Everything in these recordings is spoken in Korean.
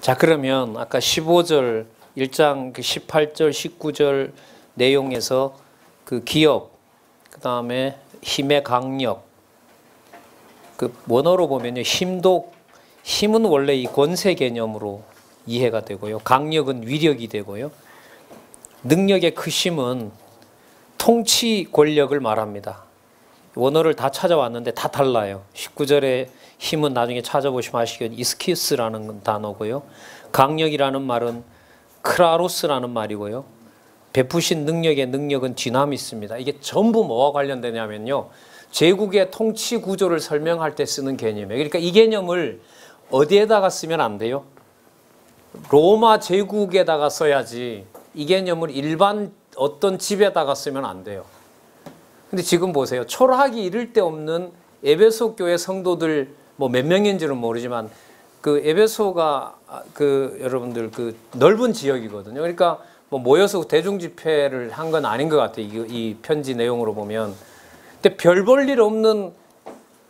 자, 그러면 아까 15절 1장 18절 19절 내용에서 그 기업, 그 다음에 힘의 강력, 그 원어로 보면요, 힘은 원래 이 권세 개념으로 이해가 되고요, 강력은 위력이 되고요, 능력의 크심은 통치 권력을 말합니다. 원어를 다 찾아왔는데 다 달라요. 19절에 힘은 나중에 찾아보시면 아시겠지만 이스키스라는 단어고요, 강력이라는 말은 크라로스라는 말이고요, 베푸신 능력의 능력은 디나미스입니다. 이게 전부 뭐와 관련되냐면요, 제국의 통치 구조를 설명할 때 쓰는 개념이에요. 그러니까 이 개념을 어디에다가 쓰면 안 돼요? 로마 제국에다가 써야지 이 개념을 일반 어떤 집에다가 쓰면 안 돼요. 근데 지금 보세요. 초라하기 이를 데 없는 에베소 교회 성도들 뭐 몇 명인지는 모르지만 그 에베소가 그 여러분들 그 넓은 지역이거든요. 그러니까 뭐 모여서 대중 집회를 한 건 아닌 것 같아요. 이 편지 내용으로 보면. 근데 별 볼 일 없는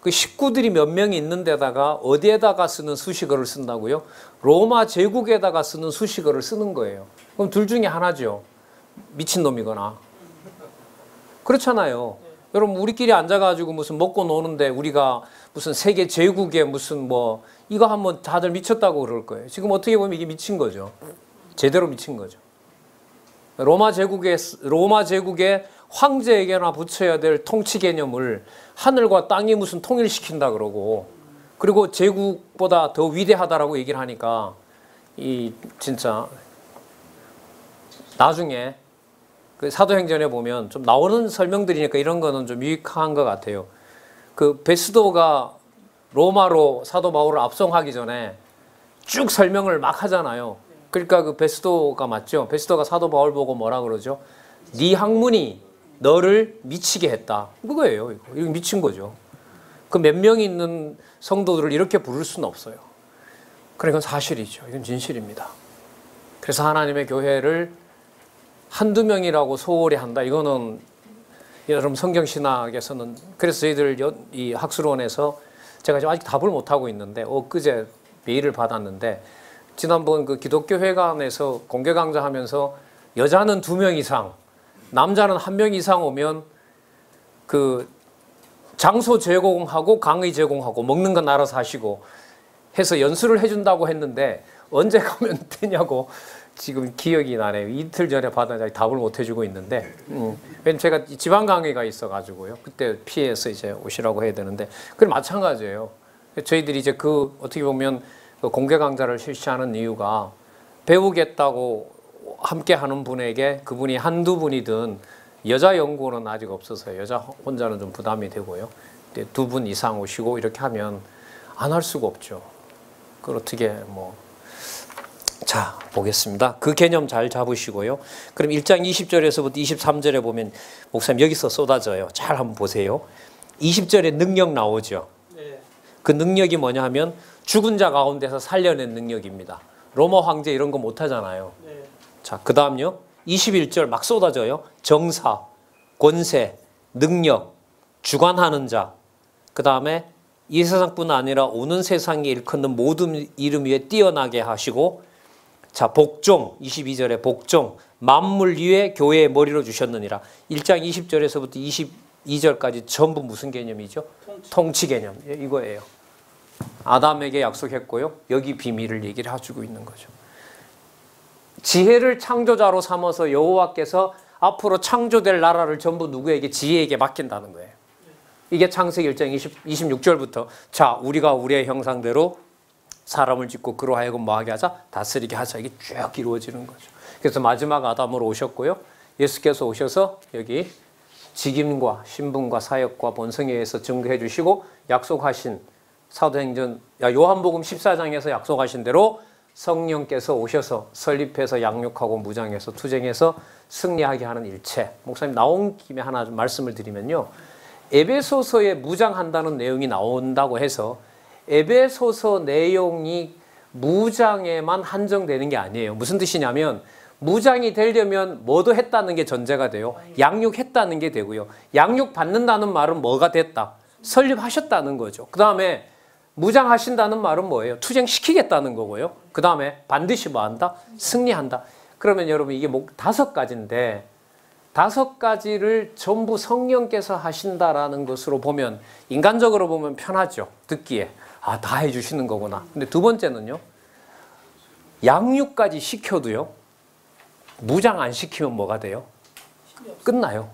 그 식구들이 몇 명이 있는 데다가 어디에다가 쓰는 수식어를 쓴다고요? 로마 제국에다가 쓰는 수식어를 쓰는 거예요. 그럼 둘 중에 하나죠. 미친놈이거나. 그렇잖아요. 여러분 우리끼리 앉아가지고 무슨 먹고 노는데 우리가 무슨 세계 제국에 무슨 뭐 이거 하면 다들 미쳤다고 그럴 거예요. 지금 어떻게 보면 이게 미친 거죠. 제대로 미친 거죠. 로마 제국의 황제에게나 붙여야 될 통치 개념을 하늘과 땅이 무슨 통일시킨다 그러고, 그리고 제국보다 더 위대하다라고 얘기를 하니까 이 진짜 나중에 그 사도행전에 보면 좀 나오는 설명들이니까 이런 거는 좀 유익한 것 같아요. 그 베스도가 로마로 사도 바울을 압송하기 전에 쭉 설명을 막 하잖아요. 그러니까 그 베스도가 맞죠? 베스도가 사도 바울 보고 뭐라 그러죠? 네 학문이 너를 미치게 했다. 그거예요. 이거 미친 거죠. 그 몇 명이 있는 성도들을 이렇게 부를 수는 없어요. 그러니까 사실이죠. 이건 진실입니다. 그래서 하나님의 교회를 한두 명이라고 소홀히 한다. 이거는 여러분 성경신학에서는, 그래서 저희들 이 학술원에서 제가 지금 아직 답을 못하고 있는데 엊그제 메일을 받았는데, 지난번 그 기독교 회관에서 공개 강좌하면서 여자는 2명 이상, 남자는 1명 이상 오면 그 장소 제공하고 강의 제공하고 먹는 건 알아서 하시고 해서 연수를 해준다고 했는데 언제 가면 되냐고 지금 기억이 나네요. 이틀 전에 받았는데 답을 못 해주고 있는데, 왜냐면 제가 지방 강의가 있어가지고요. 그때 피해서 이제 오시라고 해야 되는데, 그건 마찬가지예요. 저희들이 이제 그 어떻게 보면 그 공개 강좌를 실시하는 이유가 배우겠다고 함께 하는 분에게 그분이 한두 분이든, 여자 연구는 아직 없어서요. 여자 혼자는 좀 부담이 되고요. 2분 이상 오시고 이렇게 하면 안 할 수가 없죠. 그걸 어떻게 뭐. 자, 보겠습니다. 그 개념 잘 잡으시고요. 그럼 1장 20절에서부터 23절에 보면 목사님 여기서 쏟아져요. 잘 한번 보세요. 20절에 능력 나오죠. 그 능력이 뭐냐 하면 죽은 자 가운데서 살려낸 능력입니다. 로마 황제 이런 거 못하잖아요. 자, 그 다음요. 21절 막 쏟아져요. 정사, 권세, 능력, 주관하는 자. 그 다음에 이 세상뿐 아니라 오는 세상에 일컫는 모든 이름 위에 뛰어나게 하시고, 자, 복종, 22절에 복종, 만물 위에 교회의 머리로 주셨느니라. 1장 20절에서부터 22절까지 전부 무슨 개념이죠? 통치 개념. 이거예요. 아담에게 약속했고요. 여기 비밀을 얘기를 해주고 있는 거죠. 지혜를 창조자로 삼아서 여호와께서 앞으로 창조될 나라를 전부 누구에게? 지혜에게 맡긴다는 거예요. 이게 창세기 1장 26절부터 자, 우리가 우리의 형상대로 사람을 짓고 그로 하여금 뭐하게 하자? 다스리게 하자. 이게 쭉 이루어지는 거죠. 그래서 마지막 아담으로 오셨고요. 예수께서 오셔서 여기 직임과 신분과 사역과 본성에 의해서 증거해 주시고 약속하신 사도행전 요한복음 14장에서 약속하신 대로 성령께서 오셔서 설립해서 양육하고 무장해서 투쟁해서 승리하게 하는 일체. 목사님 나온 김에 하나 좀 말씀을 드리면요. 에베소서에 무장한다는 내용이 나온다고 해서 에베소서 내용이 무장에만 한정되는 게 아니에요. 무슨 뜻이냐면 무장이 되려면 뭐도 했다는 게 전제가 돼요. 양육했다는 게 되고요. 양육받는다는 말은 뭐가 됐다? 설립하셨다는 거죠. 그 다음에 무장하신다는 말은 뭐예요? 투쟁시키겠다는 거고요. 그 다음에 반드시 뭐 한다? 승리한다. 그러면 여러분 이게 5가지인데 5가지를 전부 성령께서 하신다라는 것으로 보면 인간적으로 보면 편하죠. 듣기에. 아, 다 해주시는 거구나. 근데 두 번째는요. 양육까지 시켜도요. 무장 안 시키면 뭐가 돼요? 끝나요.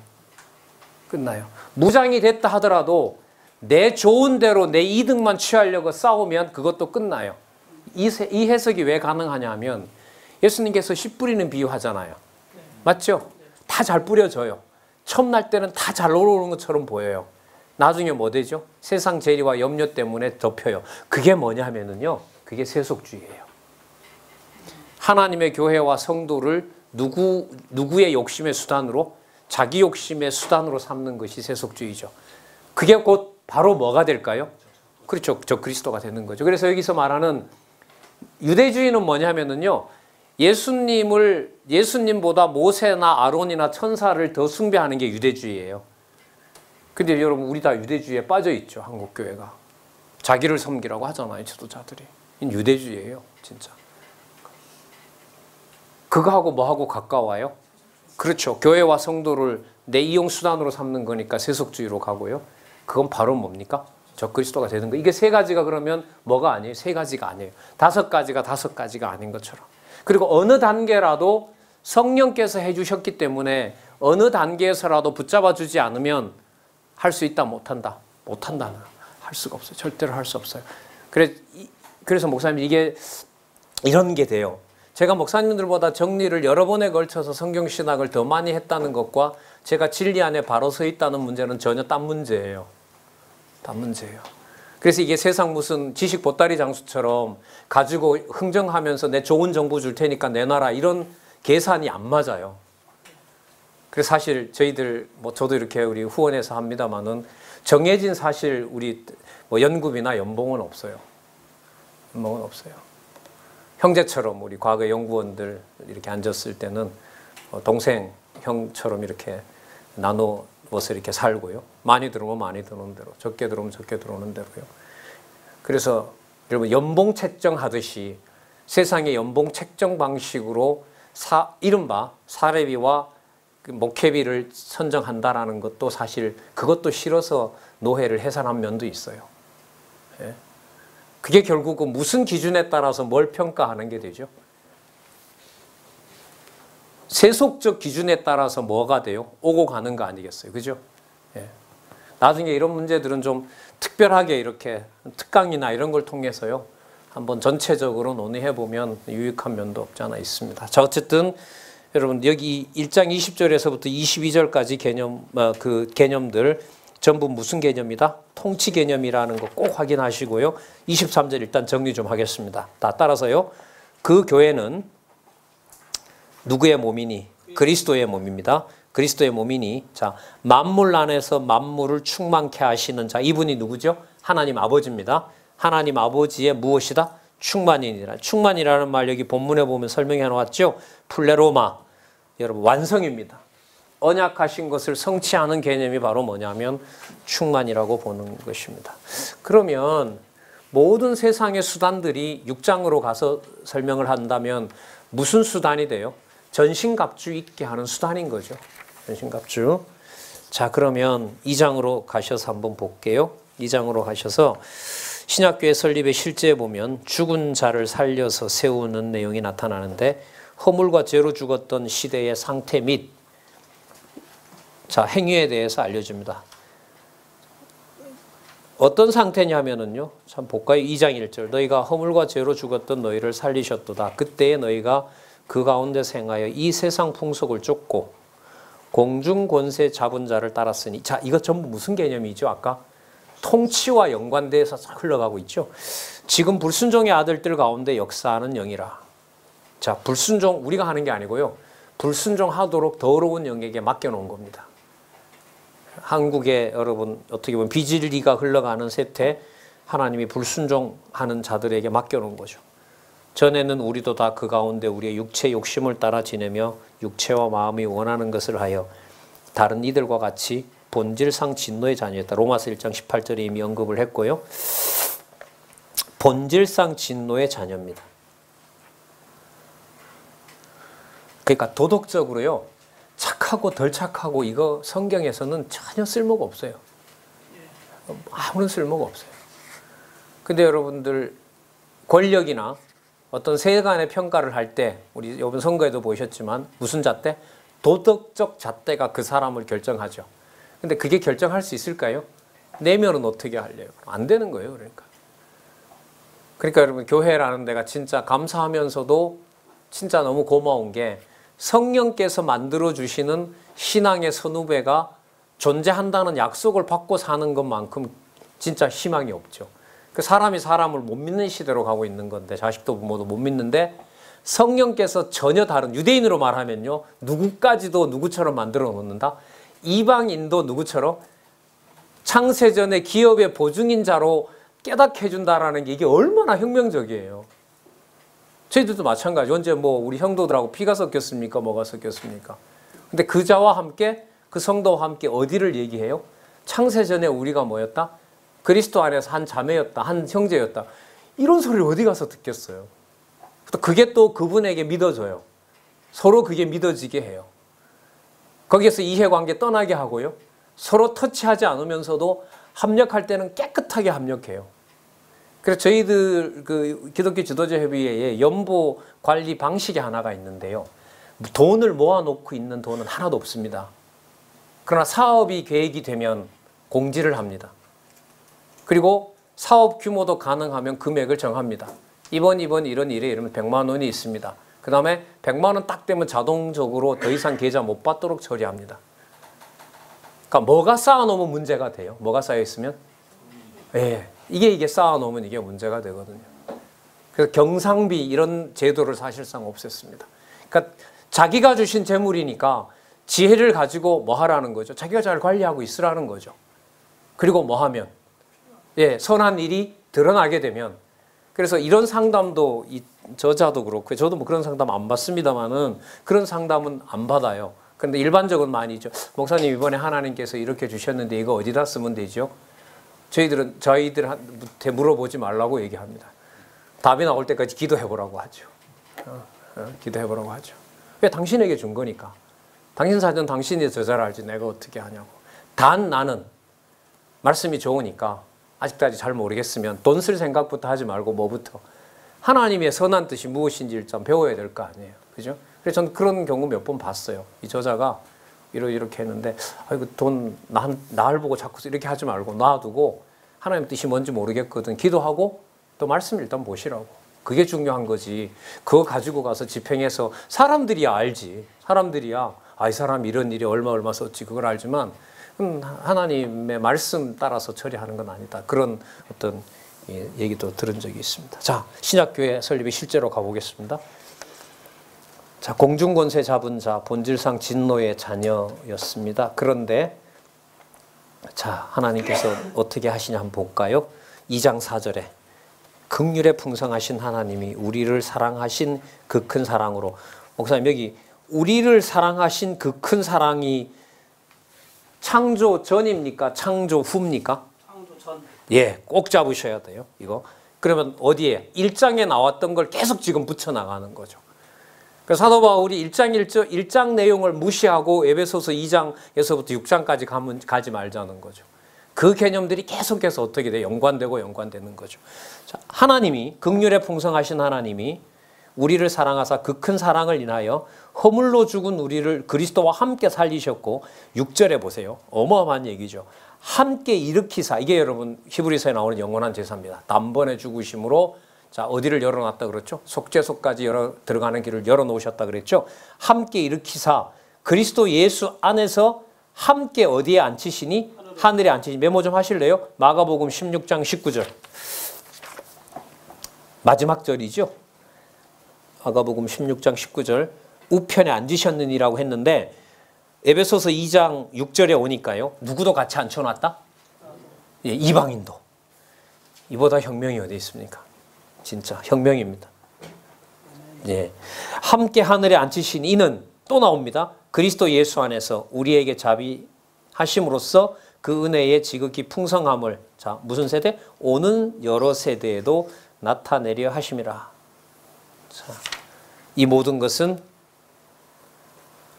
끝나요. 무장이 됐다 하더라도 내 좋은 대로 내 이득만 취하려고 싸우면 그것도 끝나요. 이 해석이 왜 가능하냐 하면 예수님께서 씨 뿌리는 비유 하잖아요. 맞죠? 다 잘 뿌려져요. 처음 날 때는 다 잘 오르는 것처럼 보여요. 나중에 뭐 되죠? 세상 재리와 염려 때문에 덮여요. 그게 뭐냐 하면은요. 그게 세속주의예요. 하나님의 교회와 성도를 누구의 욕심의 수단으로? 자기 욕심의 수단으로 삼는 것이 세속주의죠. 그게 곧 바로 뭐가 될까요? 그렇죠. 저 그리스도가 되는 거죠. 그래서 여기서 말하는 유대주의는 뭐냐면은요. 예수님보다 모세나 아론이나 천사를 더 숭배하는 게 유대주의예요. 근데 여러분 우리 다 유대주의에 빠져 있죠. 한국 교회가. 자기를 섬기라고 하잖아요. 지도자들이. 이건 유대주의예요. 진짜. 그거하고 뭐하고 가까워요? 그렇죠. 교회와 성도를 내 이용수단으로 삼는 거니까 세속주의로 가고요. 그건 바로 뭡니까? 적그리스도가 되는 거. 이게 3가지가 그러면 뭐가 아니에요? 3가지가 아니에요. 5가지가 5가지가 아닌 것처럼. 그리고 어느 단계라도 성령께서 해주셨기 때문에 어느 단계에서라도 붙잡아 주지 않으면 할 수 있다 못한다. 못한다는 할 수가 없어요. 절대로 할 수 없어요. 그래서 목사님 이게 이런 게 돼요. 제가 목사님들보다 정리를 여러 번에 걸쳐서 성경신학을 더 많이 했다는 것과 제가 진리 안에 바로 서 있다는 문제는 전혀 딴 문제예요. 딴 문제예요. 그래서 이게 세상 무슨 지식 보따리 장수처럼 가지고 흥정하면서 내 좋은 정보 줄 테니까 내놔라 이런 계산이 안 맞아요. 그래서 사실 저희들 저도 이렇게 우리 후원해서 합니다만은 정해진 사실 우리 연급이나 연봉은 없어요. 연봉은 없어요. 형제처럼 우리 과거 연구원들 이렇게 앉았을 때는 동생 형처럼 이렇게 나누어서 이렇게 살고요. 많이 들어오면 많이 들어오는 대로, 적게 들어오면 적게 들어오는 대로요. 그래서 여러분 연봉 책정하듯이 세상의 연봉 책정 방식으로 이른바 사례비와 목회비를 선정한다라는 것도 사실 그것도 싫어서 노회를 해산한 면도 있어요. 예? 그게 결국은 무슨 기준에 따라서 뭘 평가하는 게 되죠? 세속적 기준에 따라서 뭐가 돼요? 오고 가는 거 아니겠어요? 그죠? 예. 나중에 이런 문제들은 좀 특별하게 이렇게 특강이나 이런 걸 통해서요. 한번 전체적으로 논의해보면 유익한 면도 없지 않아 있습니다. 자, 어쨌든 여러분 여기 1장 20절에서부터 22절까지 개념들 전부 무슨 개념이다? 통치 개념이라는 거 꼭 확인하시고요. 23절 일단 정리 좀 하겠습니다. 따라서요. 그 교회는 누구의 몸이니? 그리스도의 몸입니다. 그리스도의 몸이니 자 만물 안에서 만물을 충만케 하시는 자 이분이 누구죠? 하나님 아버지입니다. 하나님 아버지의 무엇이다? 충만이니라. 충만이라는 말 여기 본문에 보면 설명해 놓았죠. 플레로마 여러분 완성입니다. 언약하신 것을 성취하는 개념이 바로 뭐냐면 충만이라고 보는 것입니다. 그러면 모든 세상의 수단들이 6장으로 가서 설명을 한다면 무슨 수단이 돼요? 전신갑주 있게 하는 수단인 거죠. 전신갑주. 자 그러면 2장으로 가셔서 한번 볼게요. 2장으로 가셔서 신약교회 설립의 실제에 보면 죽은 자를 살려서 세우는 내용이 나타나는데 허물과 죄로 죽었던 시대의 상태 및 자, 행위에 대해서 알려줍니다. 어떤 상태냐면은요. 참 볼까요? 2장 1절. 너희가 허물과 죄로 죽었던 너희를 살리셨도다. 그때에 너희가 그 가운데 생하여 이 세상 풍속을 쫓고 공중 권세 잡은 자를 따랐으니 자, 이거 전부 무슨 개념이죠? 아까 통치와 연관돼서 흘러가고 있죠. 지금 불순종의 아들들 가운데 역사하는 영이라. 자, 불순종 우리가 하는 게 아니고요. 불순종하도록 더러운 영에게 맡겨놓은 겁니다. 한국에 여러분 어떻게 보면 비진리가 흘러가는 세태 하나님이 불순종하는 자들에게 맡겨놓은 거죠. 전에는 우리도 다 그 가운데 우리의 육체 욕심을 따라 지내며 육체와 마음이 원하는 것을 하여 다른 이들과 같이 본질상 진노의 자녀였다. 로마서 1장 18절에 이미 언급을 했고요. 본질상 진노의 자녀입니다. 그러니까 도덕적으로요, 착하고 덜 착하고 이거 성경에서는 전혀 쓸모가 없어요. 아무런 쓸모가 없어요. 근데 여러분들 권력이나 어떤 세간의 평가를 할 때 우리 이번 선거에도 보셨지만 무슨 잣대? 도덕적 잣대가 그 사람을 결정하죠. 근데 그게 결정할 수 있을까요? 내면은 어떻게 하려요? 안 되는 거예요. 그러니까 여러분 교회라는 데가 진짜 감사하면서도 진짜 너무 고마운 게 성령께서 만들어주시는 신앙의 선후배가 존재한다는 약속을 받고 사는 것만큼 진짜 희망이 없죠. 그 사람이 사람을 못 믿는 시대로 가고 있는 건데, 자식도 부모도 못 믿는데 성령께서 전혀 다른, 유대인으로 말하면요, 누구까지도 누구처럼 만들어 놓는다. 이방인도 누구처럼 창세전에 기업의 보증인자로 깨닫게 해준다라는 게 이게 얼마나 혁명적이에요. 저희들도 마찬가지. 언제 우리 형도들하고 피가 섞였습니까? 뭐가 섞였습니까? 근데 그 자와 함께, 그 성도와 함께 어디를 얘기해요? 창세전에 우리가 뭐였다? 그리스도 안에서 한 자매였다, 한 형제였다. 이런 소리를 어디 가서 듣겠어요? 그게 또 그분에게 믿어져요. 서로 그게 믿어지게 해요. 거기에서 이해관계 떠나게 하고요. 서로 터치하지 않으면서도 합력할 때는 깨끗하게 합력해요. 그래서 저희들 그 기독교 지도자 협의회에 연보 관리 방식이 하나가 있는데요. 돈을 모아놓고 있는 돈은 하나도 없습니다. 그러나 사업이 계획이 되면 공지를 합니다. 그리고 사업 규모도 가능하면 금액을 정합니다. 이번 이런 일에 이러면 100만 원이 있습니다. 그 다음에 100만 원 딱 되면 자동적으로 더 이상 계좌 못 받도록 처리합니다. 그러니까 뭐가 쌓아놓으면 문제가 돼요? 뭐가 쌓여있으면? 예, 이게 쌓아놓으면 이게 문제가 되거든요. 그래서 경상비 이런 제도를 사실상 없앴습니다. 그러니까 자기가 주신 재물이니까 지혜를 가지고 뭐 하라는 거죠? 자기가 잘 관리하고 있으라는 거죠. 그리고 뭐 하면? 예, 선한 일이 드러나게 되면, 그래서 이런 상담도 저자도 그렇고 저도 그런 상담 안 받습니다만은 그런 상담은 안 받아요. 그런데 일반적으로 많이 있죠. 목사님 이번에 하나님께서 이렇게 주셨는데 이거 어디다 쓰면 되죠? 저희들한테 물어보지 말라고 얘기합니다. 답이 나올 때까지 기도해보라고 하죠. 기도해보라고 하죠. 왜? 당신에게 준 거니까. 당신 사전 당신이 더 잘 알지 내가 어떻게 하냐고. 단 나는 말씀이 좋으니까 아직까지 잘 모르겠으면 돈 쓸 생각부터 하지 말고 뭐부터 하나님의 선한 뜻이 무엇인지 일단 배워야 될 거 아니에요. 그죠? 그래서 저는 그런 경우 몇 번 봤어요. 이 저자가 이렇게 했는데 아이고 돈 나를 보고 자꾸 이렇게 하지 말고 놔두고 하나님 뜻이 뭔지 모르겠거든. 기도하고 또 말씀 일단 보시라고. 그게 중요한 거지. 그거 가지고 가서 집행해서 사람들이야 알지. 사람들이야 이 사람 이런 일에 얼마 썼지 그걸 알지만 하나님의 말씀 따라서 처리하는 건 아니다. 그런 어떤 얘기도 들은 적이 있습니다. 자, 신약교회 설립이 실제로 가보겠습니다. 자, 공중권세 잡은 자, 본질상 진노의 자녀였습니다. 그런데 자, 하나님께서 어떻게 하시냐 한번 볼까요? 2장 4절에 긍휼에 풍성하신 하나님이 우리를 사랑하신 그 큰 사랑으로. 목사님 여기 우리를 사랑하신 그 큰 사랑이 창조 전입니까? 창조 후입니까? 창조 전. 예, 꼭 잡으셔야 돼요. 이거. 그러면 어디에? 1장에 나왔던 걸 계속 지금 붙여나가는 거죠. 그래서 사도 바울이 1장 내용을 무시하고 에베소서 2장에서부터 6장까지 가지 말자는 거죠. 그 개념들이 계속해서 어떻게 돼요? 연관되는 거죠. 자, 하나님이, 긍휼에 풍성하신 하나님이 우리를 사랑하사 그 큰 사랑을 인하여 허물로 죽은 우리를 그리스도와 함께 살리셨고 6절에 보세요. 어마어마한 얘기죠. 함께 일으키사. 이게 여러분 히브리서에 나오는 영원한 제사입니다. 단번에 죽으심으로 자 어디를 열어놨다 그랬죠? 속죄소까지 들어가는 길을 열어놓으셨다 그랬죠? 함께 일으키사 그리스도 예수 안에서 함께 어디에 앉히시니? 하늘에 앉히시니. 메모 좀 하실래요? 마가복음 16장 19절. 마지막 절이죠. 마가복음 16장 19절 우편에 앉으셨느니라고 했는데 에베소서 2장 6절에 오니까요. 누구도 같이 앉혀놨다? 예, 이방인도. 이보다 혁명이 어디 있습니까? 진짜 혁명입니다. 예, 함께 하늘에 앉히신 이는 또 나옵니다. 그리스도 예수 안에서 우리에게 자비하심으로써 그 은혜의 지극히 풍성함을 자 무슨 세대? 오는 여러 세대에도 나타내려 하심이라. 자, 이 모든 것은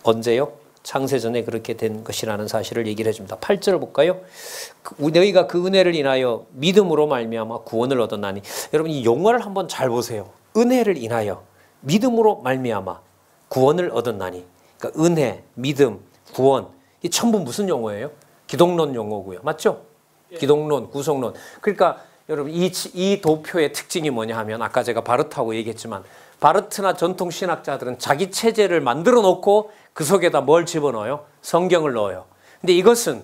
언제요? 창세전에 그렇게 된 것이라는 사실을 얘기를 해줍니다. 8절 볼까요? 너희가 그 은혜를 인하여 믿음으로 말미암아 구원을 얻었나니. 여러분 이 용어를 한번 잘 보세요. 은혜를 인하여 믿음으로 말미암아 구원을 얻었나니. 그러니까 은혜, 믿음, 구원 이 전부 무슨 용어예요? 기독론 용어고요. 맞죠? 기독론, 구속론. 그러니까 여러분 이 도표의 특징이 뭐냐 하면 아까 제가 바르트하고 얘기했지만 바르트나 전통 신학자들은 자기 체제를 만들어 놓고 그 속에다 뭘 집어넣어요? 성경을 넣어요. 근데 이것은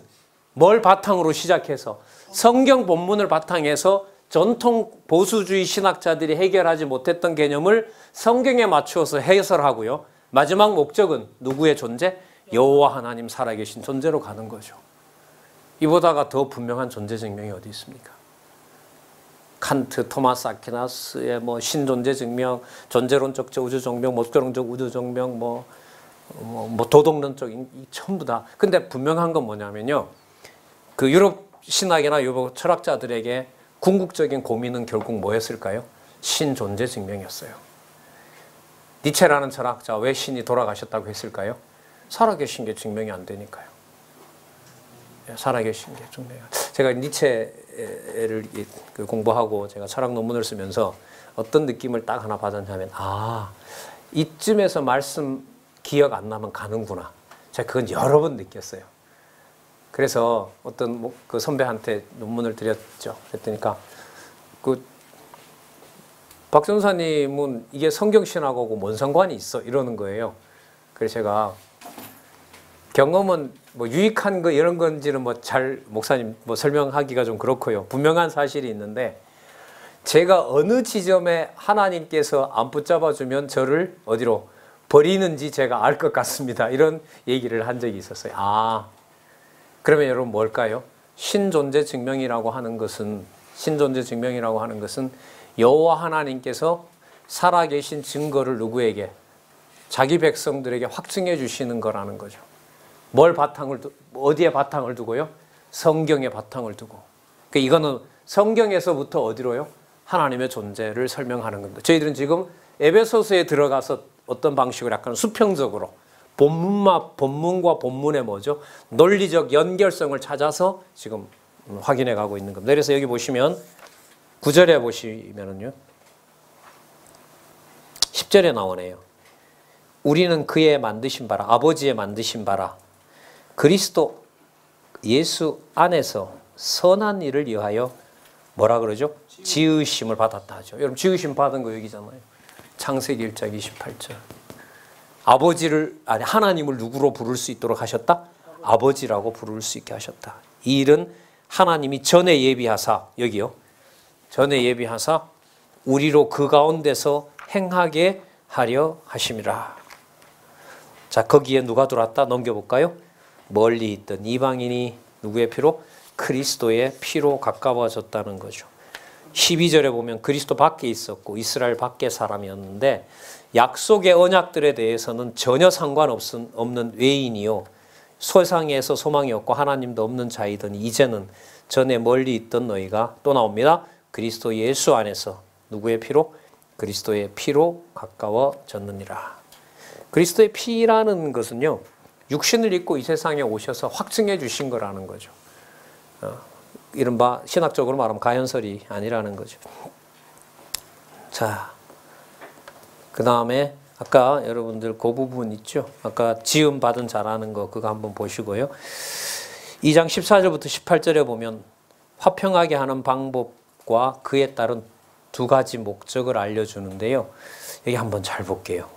뭘 바탕으로 시작해서 성경 본문을 바탕해서 전통 보수주의 신학자들이 해결하지 못했던 개념을 성경에 맞추어서 해설하고요. 마지막 목적은 누구의 존재? 여호와 하나님 살아계신 존재로 가는 거죠. 이보다가 더 분명한 존재 증명이 어디 있습니까? 칸트, 토마스 아퀴나스의 뭐 신존재 증명, 존재론적 우주 증명, 목적론적 우주 증명, 뭐 도덕론적인 전부 다. 근데 분명한 건 뭐냐면요. 그 유럽 신학이나 유럽 철학자들에게 궁극적인 고민은 결국 뭐였을까요? 신존재 증명이었어요. 니체라는 철학자 왜 신이 돌아가셨다고 했을까요? 살아계신 게 증명이 안 되니까요. 살아계신 게 증명이. 제가 니체를 공부하고 제가 철학 논문을 쓰면서 어떤 느낌을 딱 하나 받았냐면 이쯤에서 말씀 기억 안 나면 가는구나. 제가 그건 여러 번 느꼈어요. 그래서 어떤 그 선배한테 논문을 드렸죠. 그랬더니까 박 전사님은 이게 성경신학하고 뭔 상관이 있어? 이러는 거예요. 그래서 제가 경험은 뭐 유익한 거 이런 건지는 뭐 잘 목사님 뭐 설명하기가 좀 그렇고요. 분명한 사실이 있는데 제가 어느 지점에 하나님께서 안 붙잡아 주면 저를 어디로 버리는지 제가 알 것 같습니다. 이런 얘기를 한 적이 있었어요. 그러면 여러분 뭘까요? 신존재 증명이라고 하는 것은 여호와 하나님께서 살아계신 증거를 누구에게? 자기 백성들에게 확증해 주시는 거라는 거죠. 어디에 바탕을 두고요? 성경에 바탕을 두고. 그러니까 이거는 성경에서부터 어디로요? 하나님의 존재를 설명하는 겁니다. 저희들은 지금 에베소서에 들어가서 어떤 방식으로 약간 수평적으로 본문과 본문의 뭐죠? 논리적 연결성을 찾아서 지금 확인해 가고 있는 겁니다. 그래서 여기 보시면 9절에 보시면은요. 10절에 나오네요. 우리는 그의 만드신 바라, 아버지의 만드신 바라, 그리스도 예수 안에서 선한 일을 위하여 뭐라 그러죠? 지으심을 받았다 하죠. 여러분 지으심 받은 거 여기잖아요. 창세기 1장 28절. 하나님을 누구로 부를 수 있도록 하셨다? 아버지라고 부를 수 있게 하셨다. 이 일은 하나님이 전에 예비하사, 여기요. 전에 예비하사 우리로 그 가운데서 행하게 하려 하심이라. 자, 거기에 누가 들어왔다? 넘겨볼까요? 멀리 있던 이방인이 누구의 피로? 그리스도의 피로 가까워졌다는 거죠. 12절에 보면 그리스도 밖에 있었고 이스라엘 밖의 사람이었는데 약속의 언약들에 대해서는 전혀 상관없는 외인이요. 세상에서 소망이 없고 하나님도 없는 자이더니 이제는 전에 멀리 있던 너희가 또 나옵니다. 그리스도 예수 안에서 누구의 피로? 그리스도의 피로 가까워졌느니라. 그리스도의 피라는 것은요. 육신을 입고 이 세상에 오셔서 확증해 주신 거라는 거죠. 이른바 신학적으로 말하면 가연설이 아니라는 거죠. 자, 그 다음에 아까 여러분들 그 부분 있죠. 아까 지음 받은 자라는 거 그거 한번 보시고요. 2장 14절부터 18절에 보면 화평하게 하는 방법과 그에 따른 두 가지 목적을 알려주는데요. 여기 한번 잘 볼게요.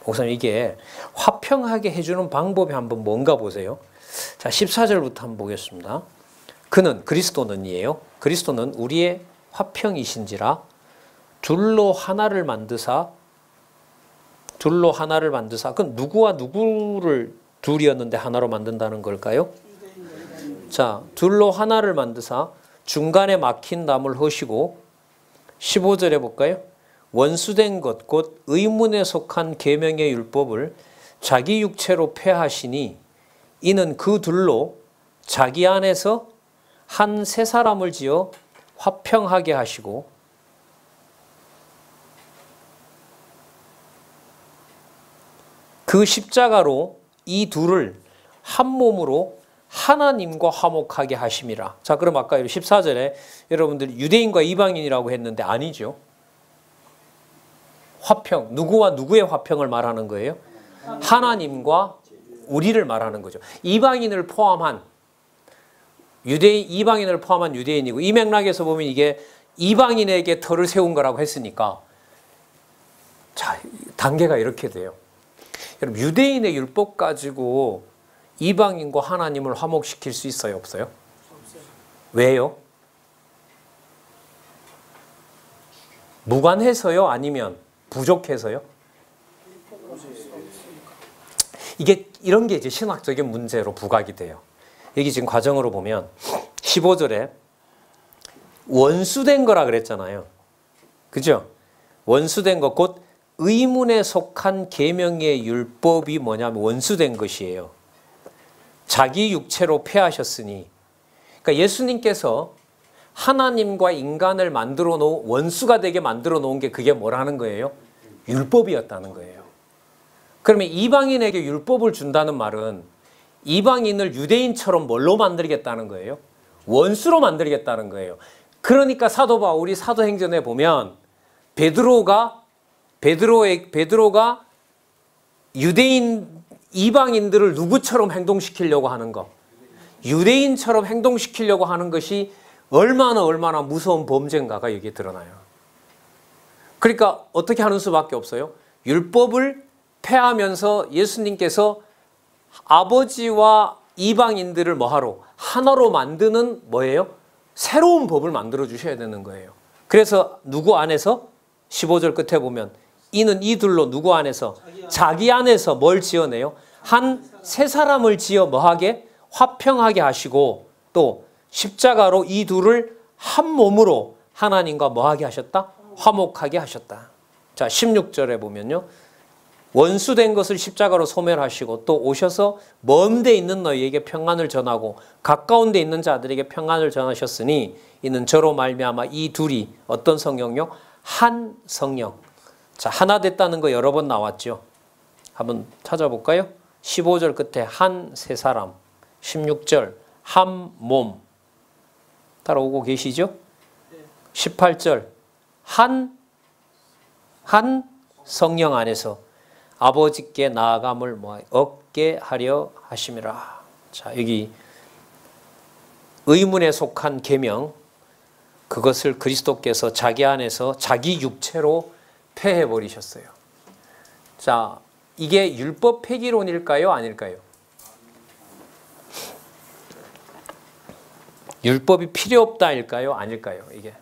목사님 이게 화평하게 해주는 방법이 한번 뭔가 보세요. 자, 14절부터 한번 보겠습니다. 그리스도는이에요. 그리스도는 우리의 화평이신지라 둘로 하나를 만드사 그건 누구와 누구를 둘이었는데 하나로 만든다는 걸까요? 자, 둘로 하나를 만드사 중간에 막힌 담을 허시고 15절에 볼까요? 원수된 것 곧 의문에 속한 계명의 율법을 자기 육체로 폐하시니 이는 그 둘로 자기 안에서 한 새 사람을 지어 화평하게 하시고 그 십자가로 이 둘을 한 몸으로 하나님과 화목하게 하심이라. 자, 그럼 아까 14절에 여러분들 유대인과 이방인이라고 했는데 아니죠. 화평, 누구와 누구의 화평을 말하는 거예요? 하나님과 우리를 말하는 거죠. 이방인을 포함한 이방인을 포함한 유대인이고, 이 맥락에서 보면 이게 이방인에게 터를 세운 거라고 했으니까, 자, 단계가 이렇게 돼요. 여러분, 유대인의 율법 가지고 이방인과 하나님을 화목시킬 수 있어요, 없어요? 왜요? 무관해서요? 아니면 부족해서요? 이게 이런 게 이제 신학적인 문제로 부각이 돼요. 여기 지금 과정으로 보면 15절에 원수된 거라 그랬잖아요. 그죠? 원수된 것, 곧 의문에 속한 계명의 율법이 뭐냐면 원수된 것이에요. 자기 육체로 폐하셨으니, 그러니까 예수님께서 하나님과 인간을 만들어 놓은, 원수가 되게 만들어 놓은 게 그게 뭐라는 거예요? 율법이었다는 거예요. 그러면 이방인에게 율법을 준다는 말은 이방인을 유대인처럼 뭘로 만들겠다는 거예요? 원수로 만들겠다는 거예요. 그러니까 사도 바울이 사도행전에 보면 베드로가 유대인 이방인들을 누구처럼 행동시키려고 하는 거, 유대인처럼 행동시키려고 하는 것이 얼마나 무서운 범죄인가가 여기에 드러나요. 그러니까 어떻게 하는 수밖에 없어요? 율법을 폐하면서 예수님께서 아버지와 이방인들을 뭐하러? 하나로 만드는 뭐예요? 새로운 법을 만들어 주셔야 되는 거예요. 그래서 누구 안에서? 15절 끝에 보면 이는 이둘로 누구 안에서? 자기 안에서 뭘 지어내요? 한 세 사람을 지어 뭐하게? 화평하게 하시고, 또 십자가로 이 둘을 한 몸으로 하나님과 뭐하게 하셨다? 화목하게 하셨다. 자, 16절에 보면요, 원수된 것을 십자가로 소멸하시고 또 오셔서 먼 데 있는 너희에게 평안을 전하고 가까운 데 있는 자들에게 평안을 전하셨으니 이는 저로 말미암아 이 둘이 어떤 성령요? 한 성령. 자, 하나 됐다는 거 여러 번 나왔죠. 한번 찾아볼까요? 15절 끝에 한 세 사람, 16절 한 몸. 따라오고 계시죠? 18절 한 성령 안에서 아버지께 나아감을 얻게 하려 하심이라. 자, 여기 의문에 속한 계명, 그것을 그리스도께서 자기 안에서 자기 육체로 폐해 버리셨어요. 자, 이게 율법 폐기론일까요, 아닐까요? 율법이 필요 없다일까요, 아닐까요? 이게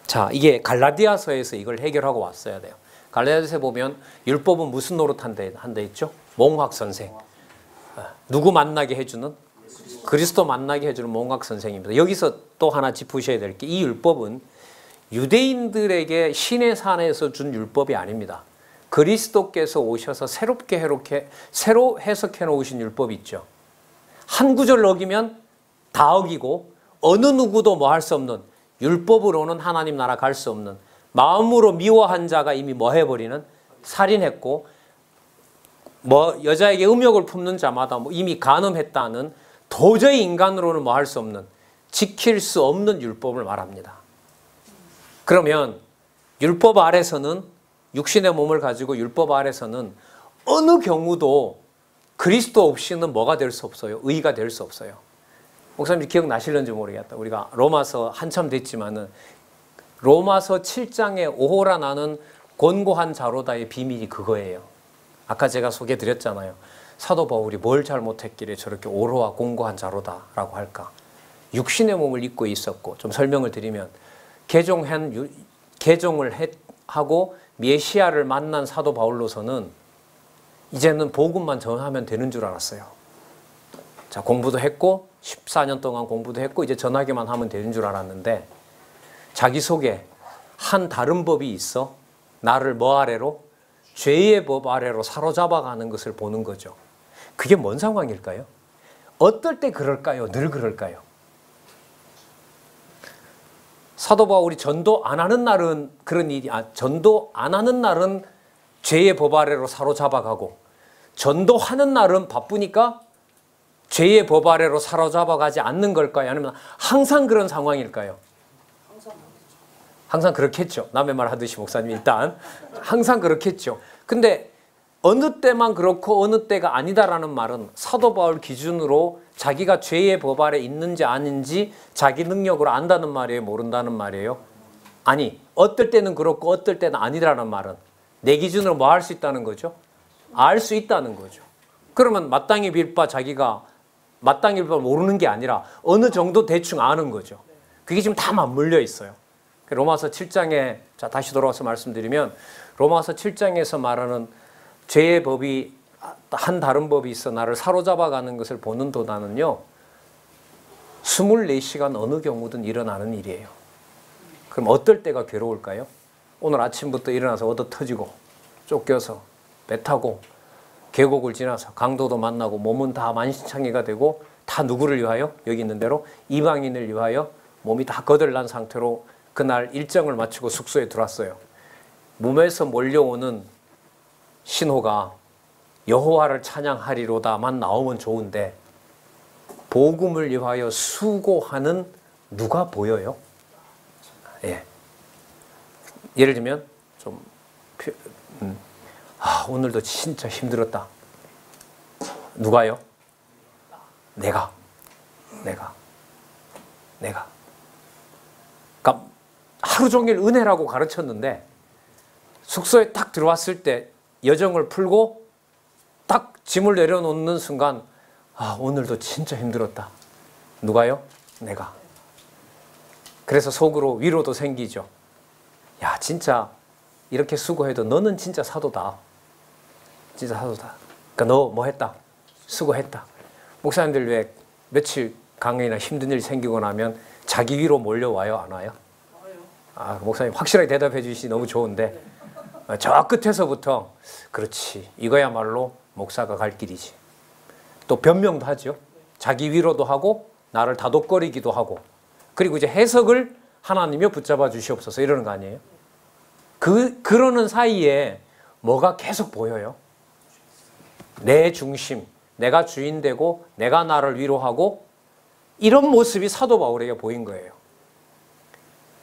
자, 이게 갈라디아서에서 이걸 해결하고 왔어야 돼요. 갈라디아서에 보면 율법은 무슨 노릇한데 있죠? 몽학 선생. 누구 만나게 해주는? 그리스도 만나게 해주는 몽학 선생입니다. 여기서 또 하나 짚으셔야 될 게, 이 율법은 유대인들에게 신의 산에서 준 율법이 아닙니다. 그리스도께서 오셔서 새로 해석해 놓으신 율법이 있죠. 한 구절 어기면 다 어기고 어느 누구도 뭐 할 수 없는, 율법으로는 하나님 나라 갈 수 없는, 마음으로 미워한 자가 이미 뭐 해버리는, 살인했고 뭐 여자에게 음욕을 품는 자마다 뭐 이미 간음했다는, 도저히 인간으로는 뭐 할 수 없는, 지킬 수 없는 율법을 말합니다. 그러면 율법 아래서는, 육신의 몸을 가지고 율법 아래서는 어느 경우도 그리스도 없이는 뭐가 될 수 없어요? 의가 될 수 없어요. 목사님 기억나실는지 모르겠다. 우리가 로마서 한참 됐지만은 로마서 7장에 오호라 나는 곤고한 자로다의 비밀이 그거예요. 아까 제가 소개해 드렸잖아요. 사도 바울이 뭘 잘못했길래 저렇게 오로와 곤고한 자로다라고 할까? 육신의 몸을 입고 있었고, 좀 설명을 드리면 개종을 하고 메시아를 만난 사도 바울로서는 이제는 복음만 전하면 되는 줄 알았어요. 자, 공부도 했고 14년 동안 공부도 했고 이제 전하기만 하면 되는 줄 알았는데, 자기 속에 한 다른 법이 있어 나를 뭐 아래로? 죄의 법 아래로 사로잡아가는 것을 보는 거죠. 그게 뭔 상황일까요? 어떨 때 그럴까요? 늘 그럴까요? 사도 바울이 전도 안 하는 날은 그런 일이, 전도 안 하는 날은 죄의 법 아래로 사로잡아가고, 전도하는 날은 바쁘니까 죄의 법 아래로 사로잡아가지 않는 걸까요? 아니면 항상 그런 상황일까요? 항상 그렇겠죠. 남의 말 하듯이 목사님, 일단 항상 그렇겠죠. 근데 어느 때만 그렇고 어느 때가 아니다라는 말은 사도 바울 기준으로 자기가 죄의 법 아래 있는지 아닌지 자기 능력으로 안다는 말이에요, 모른다는 말이에요? 아니, 어떨 때는 그렇고 어떨 때는 아니라는 말은 내 기준으로 뭐 할 수 있다는 거죠? 알 수 있다는 거죠. 그러면 마땅히 빌 바 자기가 마땅히 빌 바 모르는 게 아니라 어느 정도 대충 아는 거죠. 그게 지금 다 맞물려 있어요. 로마서 7장에, 자, 다시 돌아와서 말씀드리면 로마서 7장에서 말하는 죄의 법이 한 다른 법이 있어 나를 사로잡아가는 것을 보는 도단은요, 24시간 어느 경우든 일어나는 일이에요. 그럼 어떨 때가 괴로울까요? 오늘 아침부터 일어나서 얻어 터지고 쫓겨서 배 타고 계곡을 지나서 강도도 만나고 몸은 다 만신창이가 되고 다 누구를 위하여? 여기 있는 대로 이방인을 위하여 몸이 다 거들난 상태로 그날 일정을 마치고 숙소에 들어왔어요. 몸에서 몰려오는 신호가 여호와를 찬양하리로다만 나오면 좋은데 복음을 위하여 수고하는 누가 보여요? 예. 예를 들면 좀 오늘도 진짜 힘들었다. 누가요? 내가. 그러니까 하루 종일 은혜라고 가르쳤는데 숙소에 딱 들어왔을 때 여정을 풀고 딱 짐을 내려놓는 순간 오늘도 진짜 힘들었다. 누가요? 내가. 그래서 속으로 위로도 생기죠. 야, 진짜 이렇게 수고해도 너는 진짜 사도다. 진짜 사도다. 그러니까 너 뭐 했다? 수고했다. 목사님들 왜 며칠 강연이나 힘든 일 생기고 나면 자기 위로 몰려와요? 안 와요? 목사님 확실하게 대답해 주시니 너무 좋은데 저 끝에서부터 그렇지, 이거야말로 목사가 갈 길이지. 또 변명도 하죠. 자기 위로도 하고 나를 다독거리기도 하고, 그리고 이제 해석을 하나님이 붙잡아 주시옵소서 이러는 거 아니에요? 그러는 사이에 뭐가 계속 보여요? 내 중심, 내가 주인 되고 내가 나를 위로하고, 이런 모습이 사도 바울에게 보인 거예요.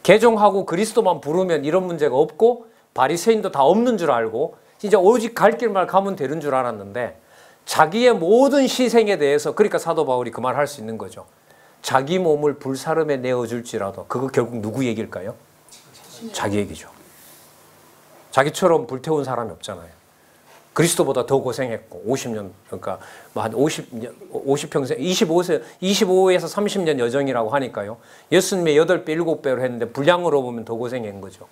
개종하고 그리스도만 부르면 이런 문제가 없고 바리새인도 다 없는 줄 알고 진짜 오직 갈 길만 가면 되는 줄 알았는데, 자기의 모든 희생에 대해서, 그러니까 사도 바울이 그 말 할 수 있는 거죠. 자기 몸을 불사름에 내어줄지라도, 그거 결국 누구 얘기일까요? 자기 얘기죠. 자기처럼 불태운 사람이 없잖아요. 그리스도보다 더 고생했고 50년, 그러니까 한 50평생 25에서 30년 여정이라고 하니까요. 예수님의 8배, 7배로 했는데 분량으로 보면 더 고생한 거죠.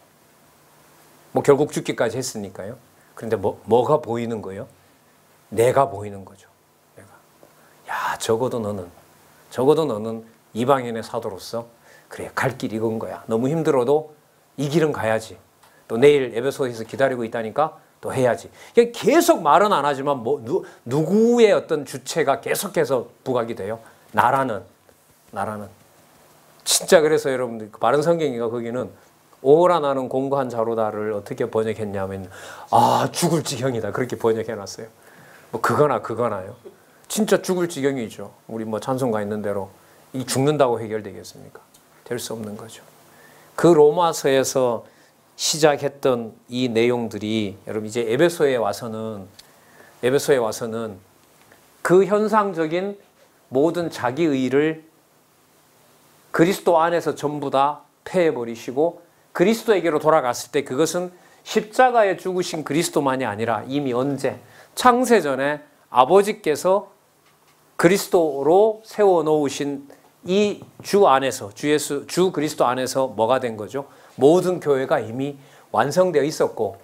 뭐 결국 죽기까지 했으니까요. 그런데 뭐가 보이는 거예요? 내가 보이는 거죠. 내가. 야, 적어도 너는 이방인의 사도로서 그래, 갈 길 이건 거야. 너무 힘들어도 이 길은 가야지. 또 내일 에베소에서 기다리고 있다니까 또 해야지. 계속 말은 안 하지만 누구의 어떤 주체가 계속해서 부각이 돼요? 나라는. 진짜 그래서 여러분들 바른 성경이가 거기는 오라 나는 공고한 자로다를 어떻게 번역했냐면 죽을 지경이다 그렇게 번역해놨어요. 뭐 그거나요. 진짜 죽을 지경이죠. 우리 뭐 찬송가 있는 대로 이 죽는다고 해결되겠습니까? 될 수 없는 거죠. 그 로마서에서 시작했던 이 내용들이 여러분 이제 에베소에 와서는 그 현상적인 모든 자기의를 그리스도 안에서 전부 다 패해버리시고 그리스도에게로 돌아갔을 때 그것은 십자가에 죽으신 그리스도만이 아니라 이미 언제 창세전에 아버지께서 그리스도로 세워놓으신 이 주 안에서 주 그리스도 안에서 뭐가 된 거죠? 모든 교회가 이미 완성되어 있었고,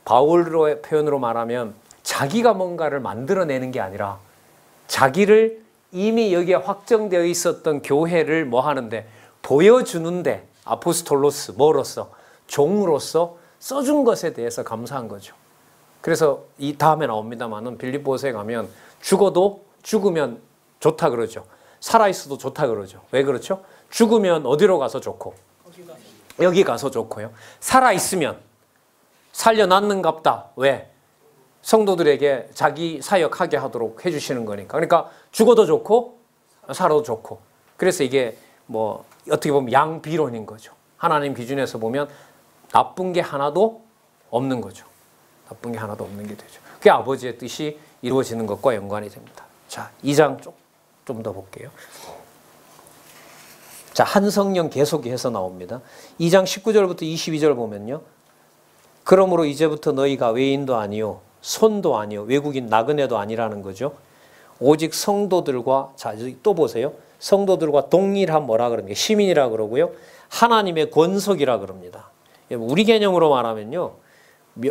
바울의 표현으로 말하면 자기가 뭔가를 만들어내는 게 아니라 자기를 이미 여기에 확정되어 있었던 교회를 뭐 하는데 보여주는데 아포스톨로스 뭐로서? 종으로서 써준 것에 대해서 감사한 거죠. 그래서 이 다음에 나옵니다만은 빌립보서에 가면 죽으면 좋다 그러죠. 살아있어도 좋다 그러죠. 왜 그렇죠? 죽으면 어디로 가서 좋고? 여기 가서 좋고요. 살아있으면 살려놨는갑다. 왜? 성도들에게 자기 사역하게 하도록 해주시는 거니까. 그러니까 죽어도 좋고 살아도 좋고. 그래서 이게 뭐 어떻게 보면 양비론인 거죠. 하나님 기준에서 보면 나쁜 게 하나도 없는 거죠. 나쁜 게 하나도 없는 게 되죠. 그게 아버지의 뜻이 이루어지는 것과 연관이 됩니다. 자, 2장 좀 더 볼게요. 자, 한성령 계속해서 나옵니다. 2장 19절부터 22절 보면요. 그러므로 이제부터 너희가 외인도 아니요 손도 아니요 외국인 나그네도 아니라는 거죠. 오직 성도들과, 자, 또 보세요. 성도들과 동일한 뭐라 그럽니까? 시민이라 그러고요. 하나님의 권속이라 그럽니다. 우리 개념으로 말하면요.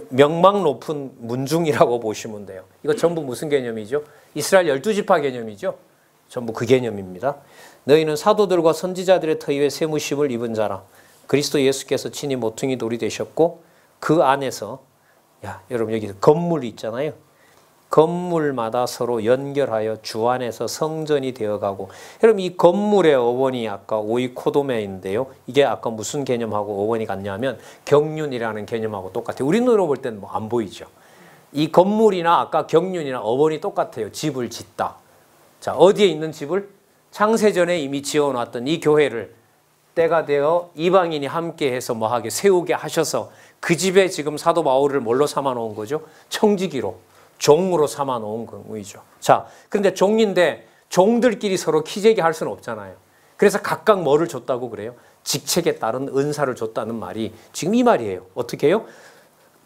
명망 높은 문중이라고 보시면 돼요. 이거 전부 무슨 개념이죠? 이스라엘 12지파 개념이죠. 전부 그 개념입니다. 너희는 사도들과 선지자들의 터위에 세무심을 입은 자라. 그리스도 예수께서 친히 모퉁이 돌이 되셨고 그 안에서, 야, 여러분 여기 건물이 있잖아요. 건물마다 서로 연결하여 주 안에서 성전이 되어가고. 여러분 이 건물의 어원이 아까 오이코도메인데요. 이게 아까 무슨 개념하고 어원이 같냐면 경륜이라는 개념하고 똑같아요. 우리 눈으로 볼 때는 뭐 안 보이죠. 이 건물이나 아까 경륜이나 어원이 똑같아요. 집을 짓다. 자, 어디에 있는 집을? 창세전에 이미 지어놨던 이 교회를 때가 되어 이방인이 함께해서 뭐하게 세우게 하셔서 그 집에 지금 사도 바울을 뭘로 삼아 놓은 거죠? 청지기로, 종으로 삼아 놓은 거죠. 자, 그런데 종인데 종들끼리 서로 키재기 할 수는 없잖아요. 그래서 각각 뭐를 줬다고 그래요? 직책에 따른 은사를 줬다는 말이 지금 이 말이에요. 어떻게 해요?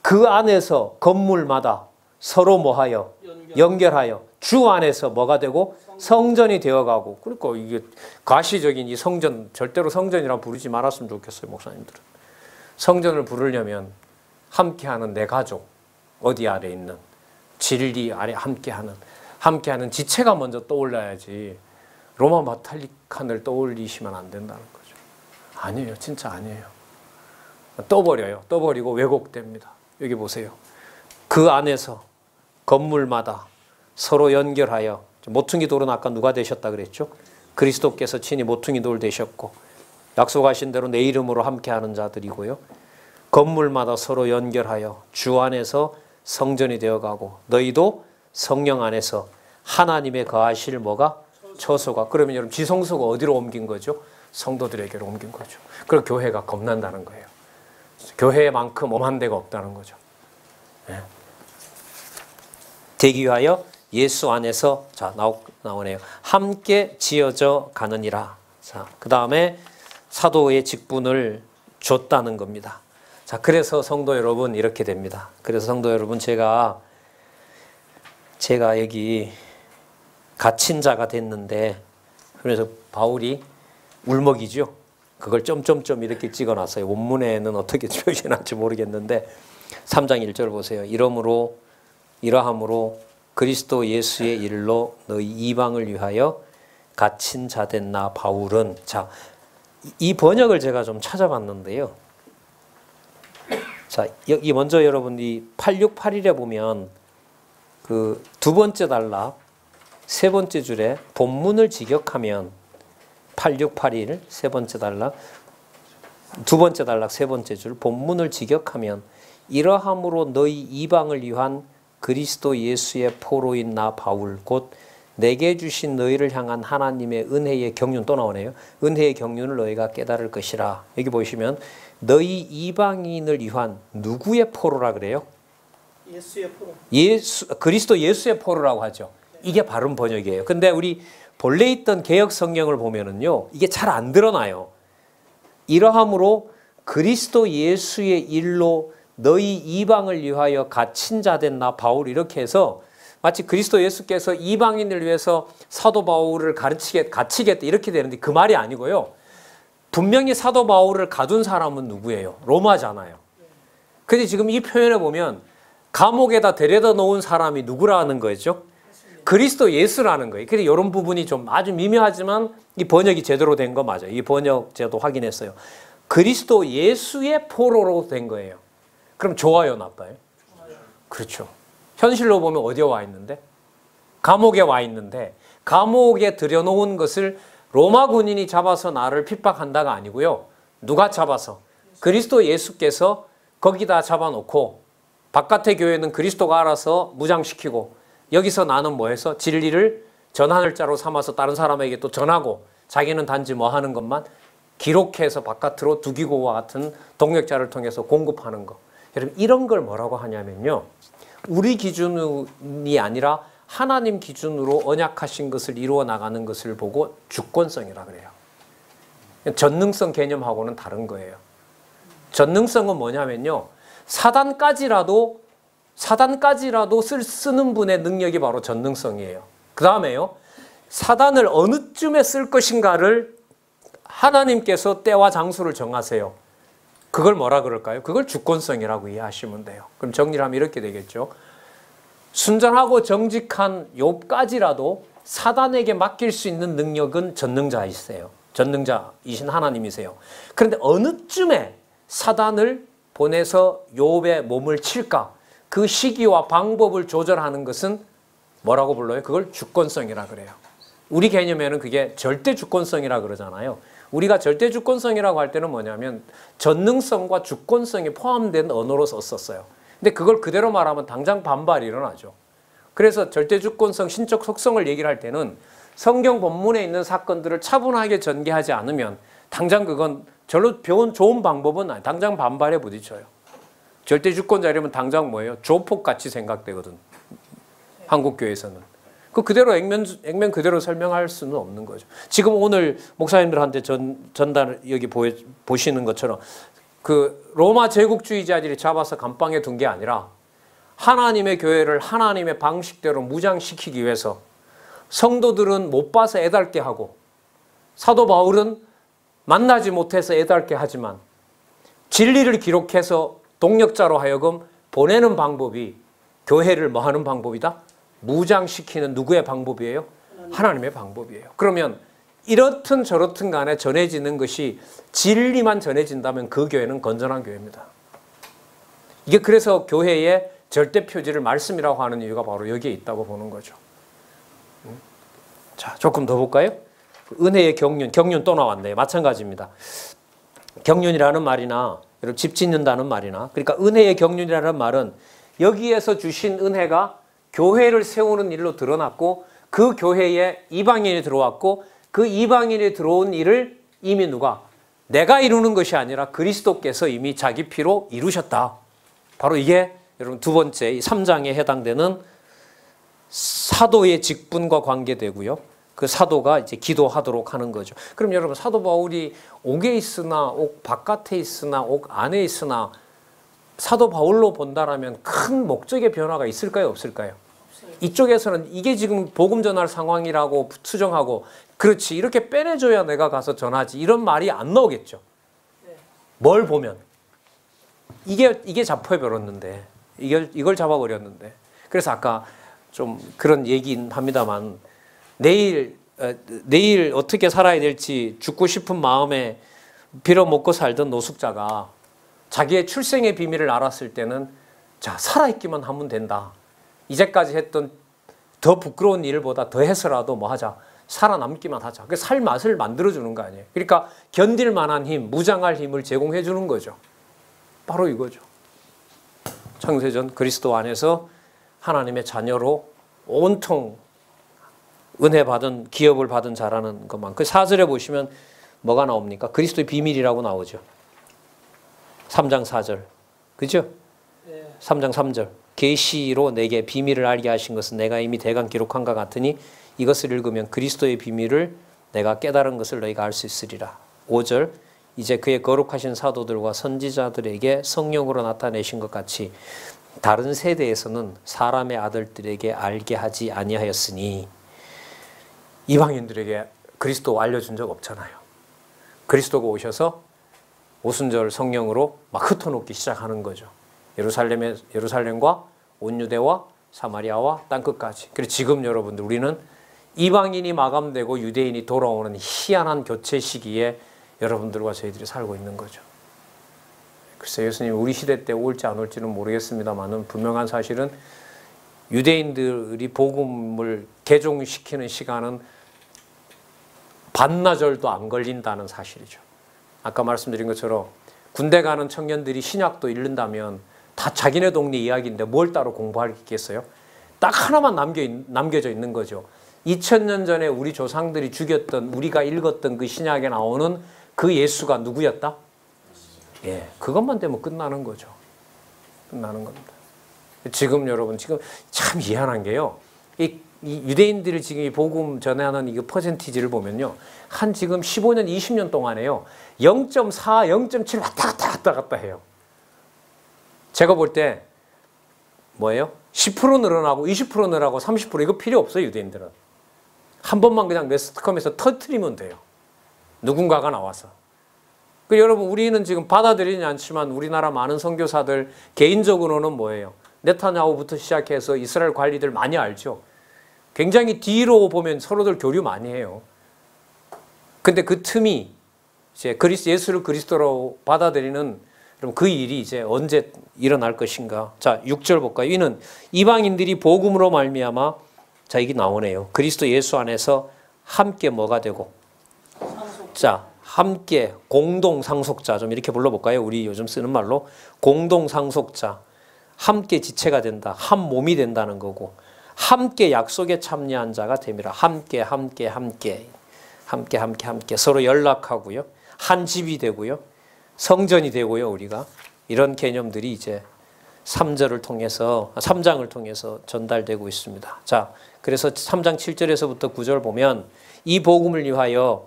그 안에서 건물마다 서로 뭐하여? 연결하여 주 안에서 뭐가 되고? 성전이 되어가고. 그러니까 이게 가시적인 이 성전, 절대로 성전이라 부르지 말았으면 좋겠어요, 목사님들은. 성전을 부르려면 함께하는 내 가족, 어디 아래 있는 진리 아래 함께하는 지체가 먼저 떠올라야지 로마 바탈리칸을 떠올리시면 안 된다는 거죠. 아니에요. 진짜 아니에요. 떠버려요. 떠버리고 왜곡됩니다. 여기 보세요. 그 안에서 건물마다 서로 연결하여, 모퉁이 돌은 아까 누가 되셨다 그랬죠? 그리스도께서 친히 모퉁이 돌 되셨고 약속하신 대로 내 이름으로 함께하는 자들이고요. 건물마다 서로 연결하여 주 안에서 성전이 되어가고 너희도 성령 안에서 하나님의 거하실 뭐가? 처소가. 그러면 여러분 지성소가 어디로 옮긴 거죠? 성도들에게로 옮긴 거죠. 그럼 교회가 겁난다는 거예요. 교회만큼 엄한 데가 없다는 거죠. 네. 되기 위하여 예수 안에서, 자, 나오네요. 함께 지어져 가느니라. 자, 그 다음에 사도의 직분을 줬다는 겁니다. 자, 그래서 성도 여러분 이렇게 됩니다. 그래서 성도 여러분 제가 여기 갇힌 자가 됐는데, 그래서 바울이 울먹이죠. 그걸 점점점 이렇게 찍어놨어요. 원문에는 어떻게 표시할지 모르겠는데 3장 1절 보세요. 이러함으로 그리스도 예수의 일로 너희 이방을 위하여 갇힌 자 된 나 바울은, 자, 이 번역을 제가 좀 찾아봤는데요. 자, 여기 먼저 여러분 이 868일에 보면 그 두 번째 단락 세 번째 줄에 본문을 직역하면 868일 세 번째 단락 두 번째 단락 세 번째 줄 본문을 직역하면 이러함으로 너희 이방을 위한 그리스도 예수의 포로인 나 바울 곧 내게 주신 너희를 향한 하나님의 은혜의 경륜, 또 나오네요. 은혜의 경륜을 너희가 깨달을 것이라. 여기 보시면 너희 이방인을 위한 누구의 포로라 그래요? 예수의 포로. 그리스도 예수의 포로라고 하죠. 이게 바른 번역이에요. 근데 우리 본래 있던 개역 성경을 보면은요, 이게 잘 안 드러나요. 이러함으로 그리스도 예수의 일로 너희 이방을 위하여 갇힌 자 된 나 바울, 이렇게 해서 마치 그리스도 예수께서 이방인을 위해서 사도 바울을 갇히겠다 이렇게 되는데 그 말이 아니고요. 분명히 사도 바울을 가둔 사람은 누구예요? 로마잖아요. 근데 지금 이 표현에 보면 감옥에다 데려다 놓은 사람이 누구라는 거죠? 그리스도 예수라는 거예요. 그래서 이런 부분이 좀 아주 미묘하지만 이 번역이 제대로 된 거 맞아요. 이 번역 제도 확인했어요. 그리스도 예수의 포로로 된 거예요. 그럼 좋아요, 나빠요? 그렇죠. 현실로 보면 어디에 와 있는데? 감옥에 와 있는데, 감옥에 들여놓은 것을 로마 군인이 잡아서 나를 핍박한다가 아니고요. 누가 잡아서? 그리스도 예수께서 거기다 잡아놓고 바깥의 교회는 그리스도가 알아서 무장시키고 여기서 나는 뭐 해서 진리를 전하는 자로 삼아서 다른 사람에게 또 전하고 자기는 단지 뭐 하는 것만 기록해서 바깥으로 두기고와 같은 동역자를 통해서 공급하는 거. 여러분 이런 걸 뭐라고 하냐면요. 우리 기준이 아니라 하나님 기준으로 언약하신 것을 이루어 나가는 것을 보고 주권성이라 그래요. 전능성 개념하고는 다른 거예요. 전능성은 뭐냐면요. 사단까지라도 쓰는 분의 능력이 바로 전능성이에요. 그 다음에요. 사단을 어느 쯤에 쓸 것인가를 하나님께서 때와 장소를 정하세요. 그걸 뭐라 그럴까요? 그걸 주권성이라고 이해하시면 돼요. 그럼 정리를 하면 이렇게 되겠죠. 순전하고 정직한 욥까지라도 사단에게 맡길 수 있는 능력은 전능자이세요. 전능자이신 하나님이세요. 그런데 어느 쯤에 사단을 보내서 욥의 몸을 칠까? 그 시기와 방법을 조절하는 것은 뭐라고 불러요? 그걸 주권성이라 그래요. 우리 개념에는 그게 절대 주권성이라 그러잖아요. 우리가 절대 주권성이라고 할 때는 뭐냐면 전능성과 주권성이 포함된 언어로 썼었어요. 근데 그걸 그대로 말하면 당장 반발이 일어나죠. 그래서 절대 주권성, 신적 속성을 얘기를 할 때는 성경 본문에 있는 사건들을 차분하게 전개하지 않으면 당장 그건 절로 배운 좋은 방법은 아니에요. 당장 반발에 부딪혀요. 절대 주권자 이러면 당장 뭐예요? 조폭같이 생각되거든. 한국교회에서는. 그 그대로 액면 그대로 설명할 수는 없는 거죠. 지금 오늘 목사님들한테 전달 여기 보시는 것처럼 그 로마 제국주의자들이 잡아서 감방에 둔 게 아니라 하나님의 교회를 하나님의 방식대로 무장시키기 위해서 성도들은 못 봐서 애달게 하고 사도 바울은 만나지 못해서 애달게 하지만 진리를 기록해서 동역자로 하여금 보내는 방법이 교회를 뭐 하는 방법이다? 무장시키는 누구의 방법이에요? 하나님의 방법이에요. 그러면 이렇든 저렇든 간에 전해지는 것이 진리만 전해진다면 그 교회는 건전한 교회입니다. 이게 그래서 교회의 절대 표지를 말씀이라고 하는 이유가 바로 여기에 있다고 보는 거죠. 자, 조금 더 볼까요? 은혜의 경륜 또 나왔네요. 마찬가지입니다. 경륜이라는 말이나 여러분 집 짓는다는 말이나 그러니까 은혜의 경륜이라는 말은 여기에서 주신 은혜가 교회를 세우는 일로 드러났고 그 교회에 이방인이 들어왔고 그 이방인이 들어온 일을 이미 누가? 내가 이루는 것이 아니라 그리스도께서 이미 자기 피로 이루셨다. 바로 이게 여러분 두 번째 이 3장에 해당되는 사도의 직분과 관계되고요. 그 사도가 이제 기도하도록 하는 거죠. 그럼 여러분 사도 바울이 옥에 있으나 옥 바깥에 있으나 옥 안에 있으나 사도 바울로 본다라면 큰 목적의 변화가 있을까요? 없을까요? 이쪽에서는 이게 지금 복음 전할 상황이라고 수정하고 그렇지 이렇게 빼내줘야 내가 가서 전하지 이런 말이 안 나오겠죠. 뭘 보면 이게 잡혀버렸는데 이걸 잡아버렸는데 그래서 아까 좀 그런 얘기는 합니다만 내일 어떻게 살아야 될지 죽고 싶은 마음에 빌어먹고 살던 노숙자가 자기의 출생의 비밀을 알았을 때는 자 살아있기만 하면 된다. 이제까지 했던 더 부끄러운 일보다 더 해서라도 뭐 하자. 살아남기만 하자. 그 살 맛을 만들어주는 거 아니에요. 그러니까 견딜 만한 힘, 무장할 힘을 제공해 주는 거죠. 바로 이거죠. 창세전 그리스도 안에서 하나님의 자녀로 온통 은혜 받은 기업을 받은 자라는 것만. 그 4절에 보시면 뭐가 나옵니까? 그리스도의 비밀이라고 나오죠. 3장 4절. 그죠? 3장 3절. 계시로 내게 비밀을 알게 하신 것은 내가 이미 대강 기록한 것 같으니 이것을 읽으면 그리스도의 비밀을 내가 깨달은 것을 너희가 알 수 있으리라. 5절. 이제 그의 거룩하신 사도들과 선지자들에게 성령으로 나타내신 것 같이 다른 세대에서는 사람의 아들들에게 알게 하지 아니하였으니 이방인들에게 그리스도 알려준 적 없잖아요. 그리스도가 오셔서 오순절 성령으로 막 흩어놓기 시작하는 거죠. 예루살렘과 온 유대와 사마리아와 땅끝까지. 그리고 지금 여러분들 우리는 이방인이 마감되고 유대인이 돌아오는 희한한 교체 시기에 여러분들과 저희들이 살고 있는 거죠. 글쎄 예수님이 우리 시대 때 올지 안 올지는 모르겠습니다만은 분명한 사실은 유대인들이 복음을 개종시키는 시간은 반나절도 안 걸린다는 사실이죠. 아까 말씀드린 것처럼 군대 가는 청년들이 신약도 읽는다면 다 자기네 동네 이야기인데 뭘 따로 공부할 게 있겠어요? 딱 하나만 남겨져 있는 거죠. 2000년 전에 우리 조상들이 죽였던, 우리가 읽었던 그 신약에 나오는 그 예수가 누구였다? 예, 그것만 되면 끝나는 거죠. 끝나는 겁니다. 지금 여러분, 지금 참 희한한 게요. 이 유대인들이 지금 이 복음 전하는 이 퍼센티지를 보면요. 한 지금 15년, 20년 동안에요. 0.4, 0.7 왔다 갔다 해요. 제가 볼 때 뭐예요? 10% 늘어나고 20% 늘어나고 30% 이거 필요 없어요, 유대인들은. 한 번만 그냥 매스컴에서 터뜨리면 돼요. 누군가가 나와서. 여러분, 우리는 지금 받아들이지 않지만 우리나라 많은 선교사들 개인적으로는 뭐예요? 네타냐후부터 시작해서 이스라엘 관리들 많이 알죠. 굉장히 뒤로 보면 서로들 교류 많이 해요. 근데 그 틈이 이제 예수를 그리스도로 받아들이는 그 일이 이제 언제 일어날 것인가. 자, 6절 볼까요? 이는 이방인들이 복음으로 말미암아, 자, 이게 나오네요. 그리스도 예수 안에서 함께 뭐가 되고, 자, 함께 공동 상속자, 좀 이렇게 불러볼까요? 우리 요즘 쓰는 말로 공동 상속자, 함께 지체가 된다, 한 몸이 된다는 거고, 함께 약속에 참여한 자가 됨이라. 함께 서로 연락하고요, 한 집이 되고요, 성전이 되고요. 우리가 이런 개념들이 이제 3장을 통해서 전달되고 있습니다. 자, 그래서 3장 7절에서부터 9절 보면 이 복음을 위하여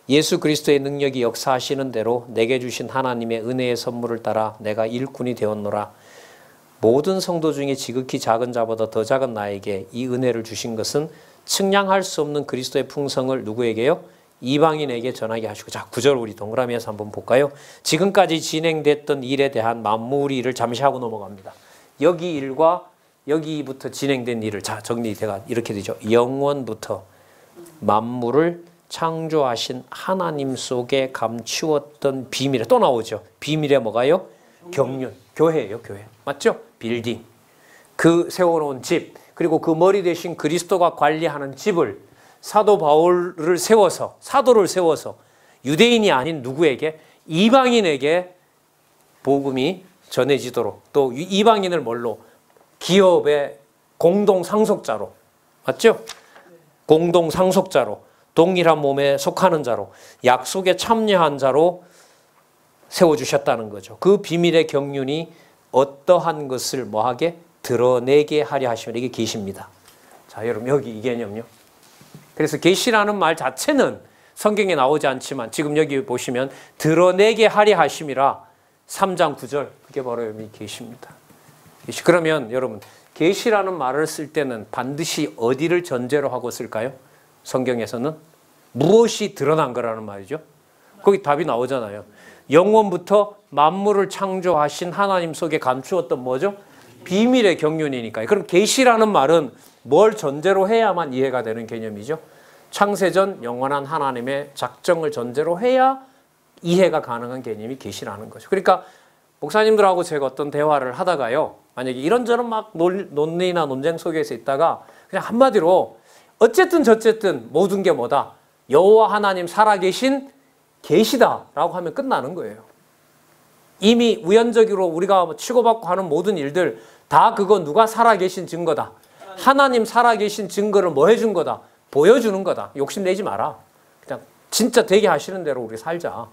예수 그리스도의 능력이 역사하시는 대로 내게 주신 하나님의 은혜의 선물을 따라 내가 일꾼이 되었노라. 모든 성도 중에 지극히 작은 자보다 더 작은 나에게 이 은혜를 주신 것은 측량할 수 없는 그리스도의 풍성을 누구에게요? 이방인에게 전하게 하시고. 자, 9절 우리 동그라미에서 한번 볼까요? 지금까지 진행됐던 일에 대한 만무리 일을 잠시 하고 넘어갑니다. 여기 일과 여기부터 진행된 일을, 자, 정리가 이렇게 되죠. 영원부터 만물을 창조하신 하나님 속에 감추었던 비밀에 또 나오죠. 비밀에 뭐가요? 경륜, 교회예요, 교회. 맞죠? 빌딩. 그 세워놓은 집, 그리고 그 머리 대신 그리스도가 관리하는 집을 사도 바울을 세워서, 사도를 세워서 유대인이 아닌 누구에게? 이방인에게 복음이 전해지도록, 또 이방인을 뭘로? 기업의 공동 상속자로, 맞죠? 공동 상속자로, 동일한 몸에 속하는 자로, 약속에 참여한 자로 세워주셨다는 거죠. 그 비밀의 경륜이 어떠한 것을 뭐하게? 드러내게 하려 하시면, 이게 계시입니다. 자, 여러분, 여기 이 개념요. 그래서 계시라는 말 자체는 성경에 나오지 않지만 지금 여기 보시면 드러내게 하려 하심이라 3장 9절, 그게 바로 여기 계시입니다. 그러면 여러분, 계시라는 말을 쓸 때는 반드시 어디를 전제로 하고 쓸까요? 성경에서는 무엇이 드러난 거라는 말이죠. 거기 답이 나오잖아요. 영원부터 만물을 창조하신 하나님 속에 감추었던 뭐죠? 비밀의 경륜이니까요. 그럼 계시라는 말은 뭘 전제로 해야만 이해가 되는 개념이죠? 창세전 영원한 하나님의 작정을 전제로 해야 이해가 가능한 개념이 계시라는 거죠. 그러니까 목사님들하고 제가 어떤 대화를 하다가요, 만약에 이런저런 막 논리나 논쟁 속에서 있다가 그냥 한마디로 어쨌든 저쨌든 모든 게 뭐다? 여호와 하나님 살아계신 계시다라고 하면 끝나는 거예요. 이미 우연적으로 우리가 치고받고 하는 모든 일들 다 그거 누가 살아계신 증거다. 하나님 살아계신 증거를 뭐 해준 거다? 보여주는 거다. 욕심내지 마라. 그냥 진짜 되게 하시는 대로 우리 살자.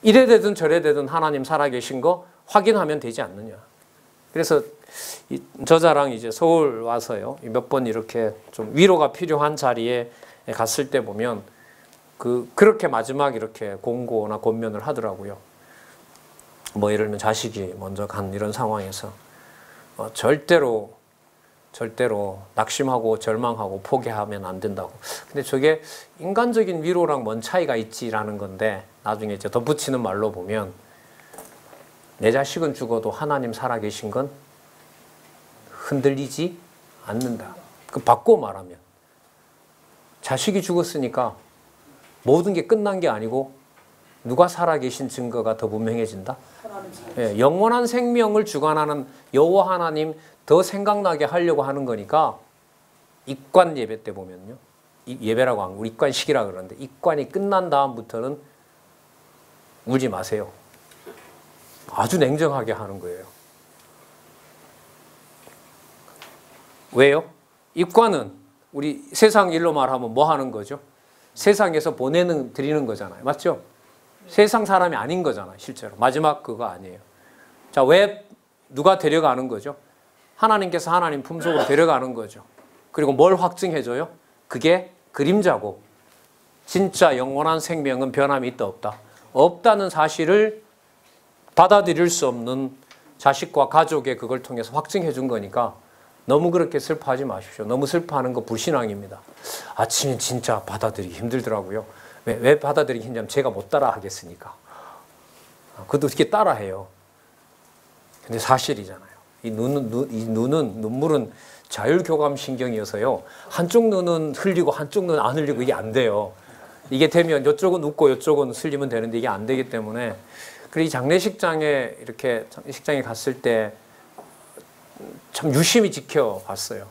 이래 되든 저래 되든 하나님 살아계신 거 확인하면 되지 않느냐. 그래서 저자랑 이제 서울 와서요, 몇 번 이렇게 좀 위로가 필요한 자리에 갔을 때 보면 그렇게 마지막 이렇게 공고나 권면을 하더라고요. 뭐 예를 들면 자식이 먼저 간 이런 상황에서 절대로 낙심하고 절망하고 포기하면 안 된다고. 근데 저게 인간적인 위로랑 뭔 차이가 있지라는 건데, 나중에 이제 덧붙이는 말로 보면 내 자식은 죽어도 하나님 살아계신 건 흔들리지 않는다. 그 바꿔 말하면 자식이 죽었으니까 모든 게 끝난 게 아니고 누가 살아계신 증거가 더 분명해진다. 예, 영원한 생명을 주관하는 여호와 하나님 더 생각나게 하려고 하는 거니까, 입관 예배 때 보면요, 예배라고 하는 거 입관식이라 그러는데, 입관이 끝난 다음부터는 울지 마세요. 아주 냉정하게 하는 거예요. 왜요? 입관은 우리 세상 일로 말하면 뭐 하는 거죠? 세상에서 드리는 거잖아요. 맞죠? 세상 사람이 아닌 거잖아요. 실제로. 마지막 그거 아니에요. 자, 왜 누가 데려가는 거죠? 하나님께서 하나님 품속으로 데려가는 거죠. 그리고 뭘 확증해줘요? 그게 그림자고 진짜 영원한 생명은 변함이 있다 없다? 없다는 사실을 받아들일 수 없는 자식과 가족의 그걸 통해서 확증해 준 거니까 너무 그렇게 슬퍼하지 마십시오. 너무 슬퍼하는 거 불신앙입니다. 아침에 진짜 받아들이기 힘들더라고요. 왜 받아들이기 힘들냐면 제가 못 따라 하겠으니까. 그것도 어떻게 따라해요. 근데 사실이잖아요. 이 눈물은 자율교감신경이어서요. 한쪽 눈은 흘리고 한쪽 눈은 안 흘리고 이게 안 돼요. 이게 되면 이쪽은 웃고 이쪽은 슬리면 되는데 이게 안 되기 때문에 그리고 이 장례식장에 이렇게 장례식장에 갔을 때 참 유심히 지켜봤어요.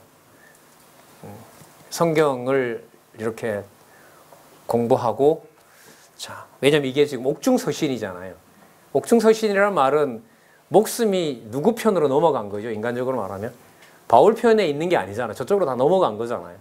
성경을 이렇게 공부하고 자, 왜냐면 이게 지금 옥중서신이잖아요. 옥중서신이라는 말은 목숨이 누구 편으로 넘어간 거죠. 인간적으로 말하면. 바울 편에 있는 게 아니잖아요. 저쪽으로 다 넘어간 거잖아요.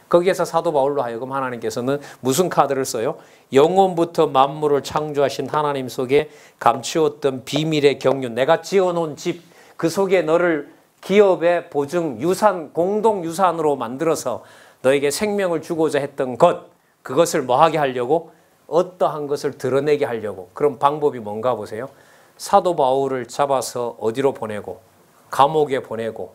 거기에서 사도 바울로 하여금 하나님께서는 무슨 카드를 써요? 영원부터 만물을 창조하신 하나님 속에 감추었던 비밀의 경륜, 내가 지어놓은 집, 그 속에 너를 기업의 보증, 유산, 공동유산으로 만들어서 너에게 생명을 주고자 했던 것, 그것을 뭐 하게 하려고? 어떠한 것을 드러내게 하려고. 그럼 방법이 뭔가 보세요. 사도 바울을 잡아서 어디로 보내고, 감옥에 보내고,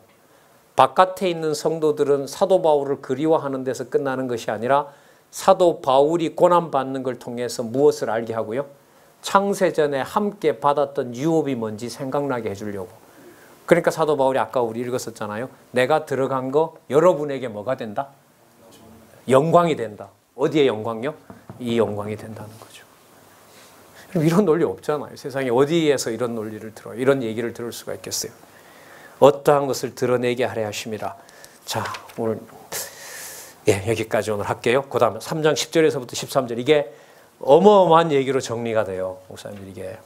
바깥에 있는 성도들은 사도 바울을 그리워하는 데서 끝나는 것이 아니라 사도 바울이 고난받는 걸 통해서 무엇을 알게 하고요? 창세전에 함께 받았던 유업이 뭔지 생각나게 해주려고. 그러니까 사도 바울이 아까 우리 읽었었잖아요. 내가 들어간 거 여러분에게 뭐가 된다? 영광이 된다. 어디에 영광요? 이 영광이 된다는 거죠. 그럼 이런 논리 없잖아요. 세상에 어디에서 이런 논리를 들어요? 이런 얘기를 들을 수가 있겠어요? 어떠한 것을 드러내게 하려 하심이라. 자, 오늘 여기까지 오늘 할게요. 그 다음에 3장 10절에서부터 13절 이게 어마어마한 얘기로 정리가 돼요. 목사님 이게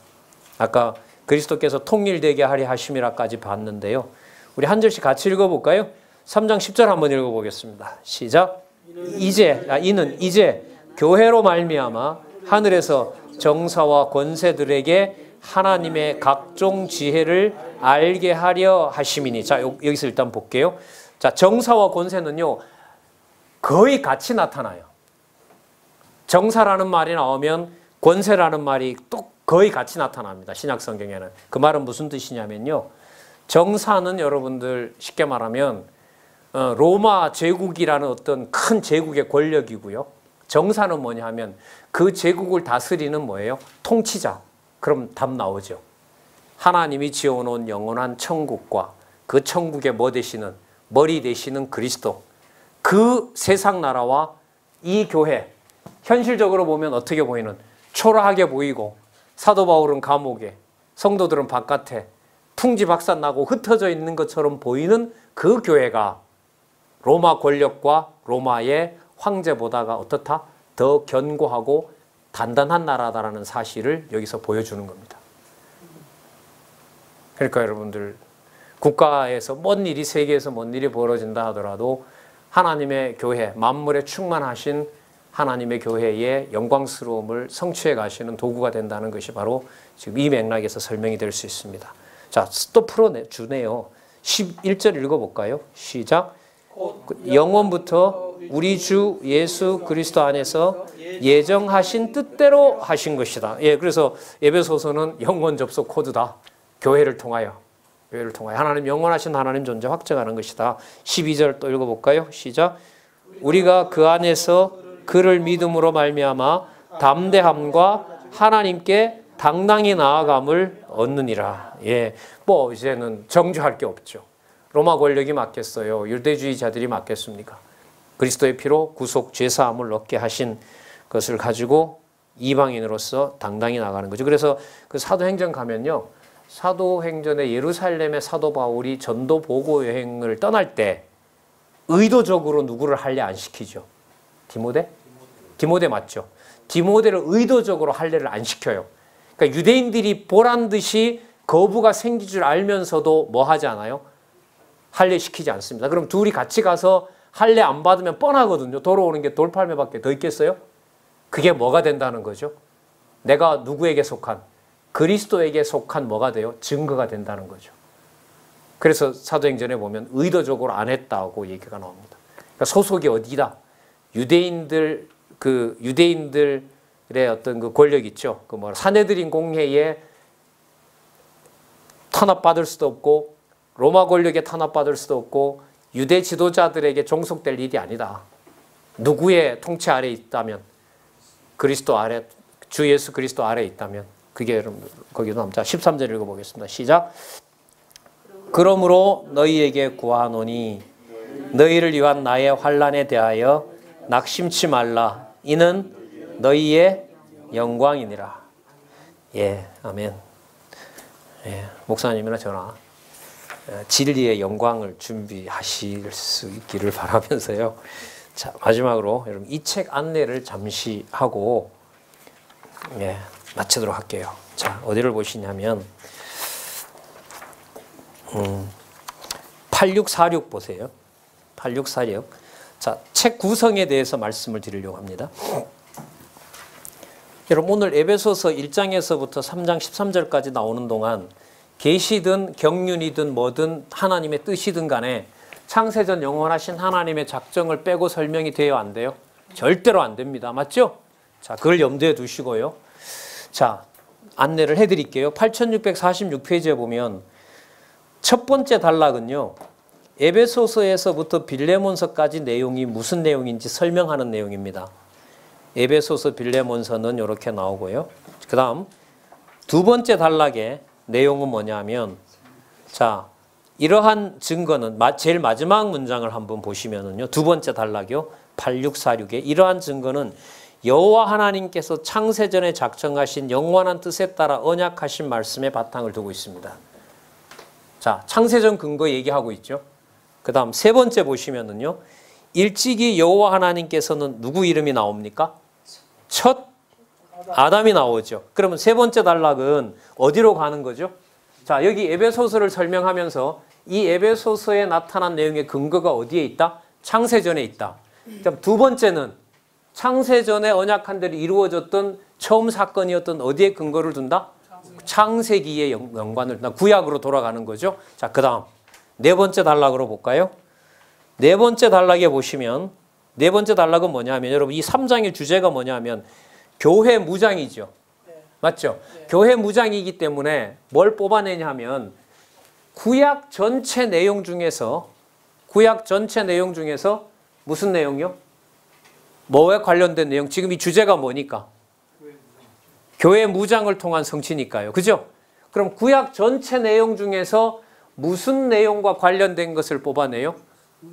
아까 그리스도께서 통일되게 하려 하심이라까지 봤는데요. 우리 한 절씩 같이 읽어볼까요? 3장 10절 한번 읽어보겠습니다. 시작. 이는 이제 교회로 말미암아 하늘에서 정사와 권세들에게 하나님의 각종 지혜를 알게 하려 하심이니. 자, 여기서 일단 볼게요. 자, 정사와 권세는요, 거의 같이 나타나요. 정사라는 말이 나오면 권세라는 말이 또 거의 같이 나타납니다. 신약 성경에는. 그 말은 무슨 뜻이냐면요. 정사는 여러분들 쉽게 말하면 로마 제국이라는 어떤 큰 제국의 권력이고요. 정사는 뭐냐 하면 그 제국을 다스리는 뭐예요? 통치자. 그럼 답 나오죠. 하나님이 지어놓은 영원한 천국과 그 천국의 뭐 되시는 머리 되시는 그리스도. 그 세상 나라와 이 교회. 현실적으로 보면 어떻게 보이는? 초라하게 보이고 사도 바울은 감옥에 성도들은 바깥에 풍지박산나고 흩어져 있는 것처럼 보이는 그 교회가 로마 권력과 로마의 황제보다가 어떻다? 더 견고하고 단단한 나라다라는 사실을 여기서 보여주는 겁니다. 그러니까 여러분들 국가에서 뭔 일이 세계에서 뭔 일이 벌어진다 하더라도 하나님의 교회, 만물에 충만하신 하나님의 교회의 영광스러움을 성취해 가시는 도구가 된다는 것이 바로 지금 이 맥락에서 설명이 될 수 있습니다. 자, 또 풀어주네요. 11절 읽어볼까요? 시작. 영원부터 우리 주 예수 그리스도 안에서 예정하신 뜻대로 하신 것이다. 예, 그래서 에베소서는 영원 접속 코드다. 교회를 통하여 하나님 영원하신 하나님 존재 확증하는 것이다. 12절 또 읽어볼까요? 시작. 우리가 그 안에서 그를 믿음으로 말미암아 담대함과 하나님께 당당히 나아감을 얻느니라. 예, 뭐 이제는 정죄할 게 없죠. 로마 권력이 맞겠어요? 유대주의자들이 맞겠습니까? 그리스도의 피로 구속 죄사함을 얻게 하신 것을 가지고 이방인으로서 당당히 나가는 거죠. 그래서 그 사도행전 가면요. 사도행전의 예루살렘의 사도 바울이 전도 보고 여행을 떠날 때 의도적으로 누구를 할례 안 시키죠? 디모데? 디모데 맞죠? 디모데를 의도적으로 할례를 안 시켜요. 그러니까 유대인들이 보란 듯이 거부가 생길 줄 알면서도 뭐 하지 않아요? 할례시키지 않습니다. 그럼 둘이 같이 가서 할례 안 받으면 뻔하거든요. 돌아오는 게 돌팔매밖에 더 있겠어요? 그게 뭐가 된다는 거죠? 내가 누구에게 속한? 그리스도에게 속한 뭐가 돼요? 증거가 된다는 거죠. 그래서 사도행전에 보면 의도적으로 안 했다고 얘기가 나옵니다. 그러니까 소속이 어디다? 유대인들의 어떤 그 권력 있죠. 그 뭐 사내들인 공회에 탄압받을 수도 없고 로마 권력에 탄압받을 수도 없고 유대 지도자들에게 종속될 일이 아니다. 누구의 통치 아래 있다면 그리스도 아래 주 예수 그리스도 아래 있다면 그게 여러분 거기도 남자 13절 읽어보겠습니다. 시작. 그러므로 너희에게 구하노니 너희를 위한 나의 환난에 대하여 낙심치 말라. 이는 너희의 영광이니라. 예, 아멘. 예, 목사님이나 저나 진리의 영광을 준비하실 수 있기를 바라면서요. 자, 마지막으로 여러분 이 책 안내를 잠시 하고 예, 마치도록 할게요. 자, 어디를 보시냐면 8646 보세요. 8646. 자, 책 구성에 대해서 말씀을 드리려고 합니다. 여러분 오늘 에베소서 1장에서부터 3장 13절까지 나오는 동안 계시든 경륜이든 뭐든 하나님의 뜻이든 간에 창세전 영원하신 하나님의 작정을 빼고 설명이 돼요, 안 돼요? 절대로 안 됩니다. 맞죠? 자, 그걸 염두에 두시고요. 자, 안내를 해드릴게요. 8646페이지에 보면 첫 번째 단락은요. 에베소서에서부터 빌레몬서까지 내용이 무슨 내용인지 설명하는 내용입니다. 에베소서 빌레몬서는 이렇게 나오고요. 그 다음 두 번째 단락의 내용은 뭐냐면 자, 이러한 증거는 제일 마지막 문장을 한번 보시면은요. 두 번째 단락이요. 8646에 이러한 증거는 여호와 하나님께서 창세전에 작정하신 영원한 뜻에 따라 언약하신 말씀에 바탕을 두고 있습니다. 자, 창세전 근거 얘기하고 있죠. 그 다음 세 번째 보시면은요. 일찍이 여호와 하나님께서는 누구 이름이 나옵니까? 첫 아담이 나오죠. 그러면 세 번째 단락은 어디로 가는 거죠? 자, 여기 에베소서를 설명하면서 이 에베소서에 나타난 내용의 근거가 어디에 있다? 창세전에 있다. 그럼 두 번째는 창세전에 언약한 대로 이루어졌던 처음 사건이었던 어디에 근거를 둔다? 창세기의 연관을 둔다. 구약으로 돌아가는 거죠. 자, 그 다음 네 번째 단락으로 볼까요? 네 번째 단락에 보시면 네 번째 단락은 뭐냐면 여러분 이 3장의 주제가 뭐냐면 교회 무장이죠. 맞죠? 교회 무장이기 때문에 뭘 뽑아내냐 하면 구약 전체 내용 중에서 무슨 내용이요? 뭐에 관련된 내용? 지금 이 주제가 뭐니까? 교회 무장을 통한 성취니까요. 그죠? 그럼 구약 전체 내용 중에서 무슨 내용과 관련된 것을 뽑아내요?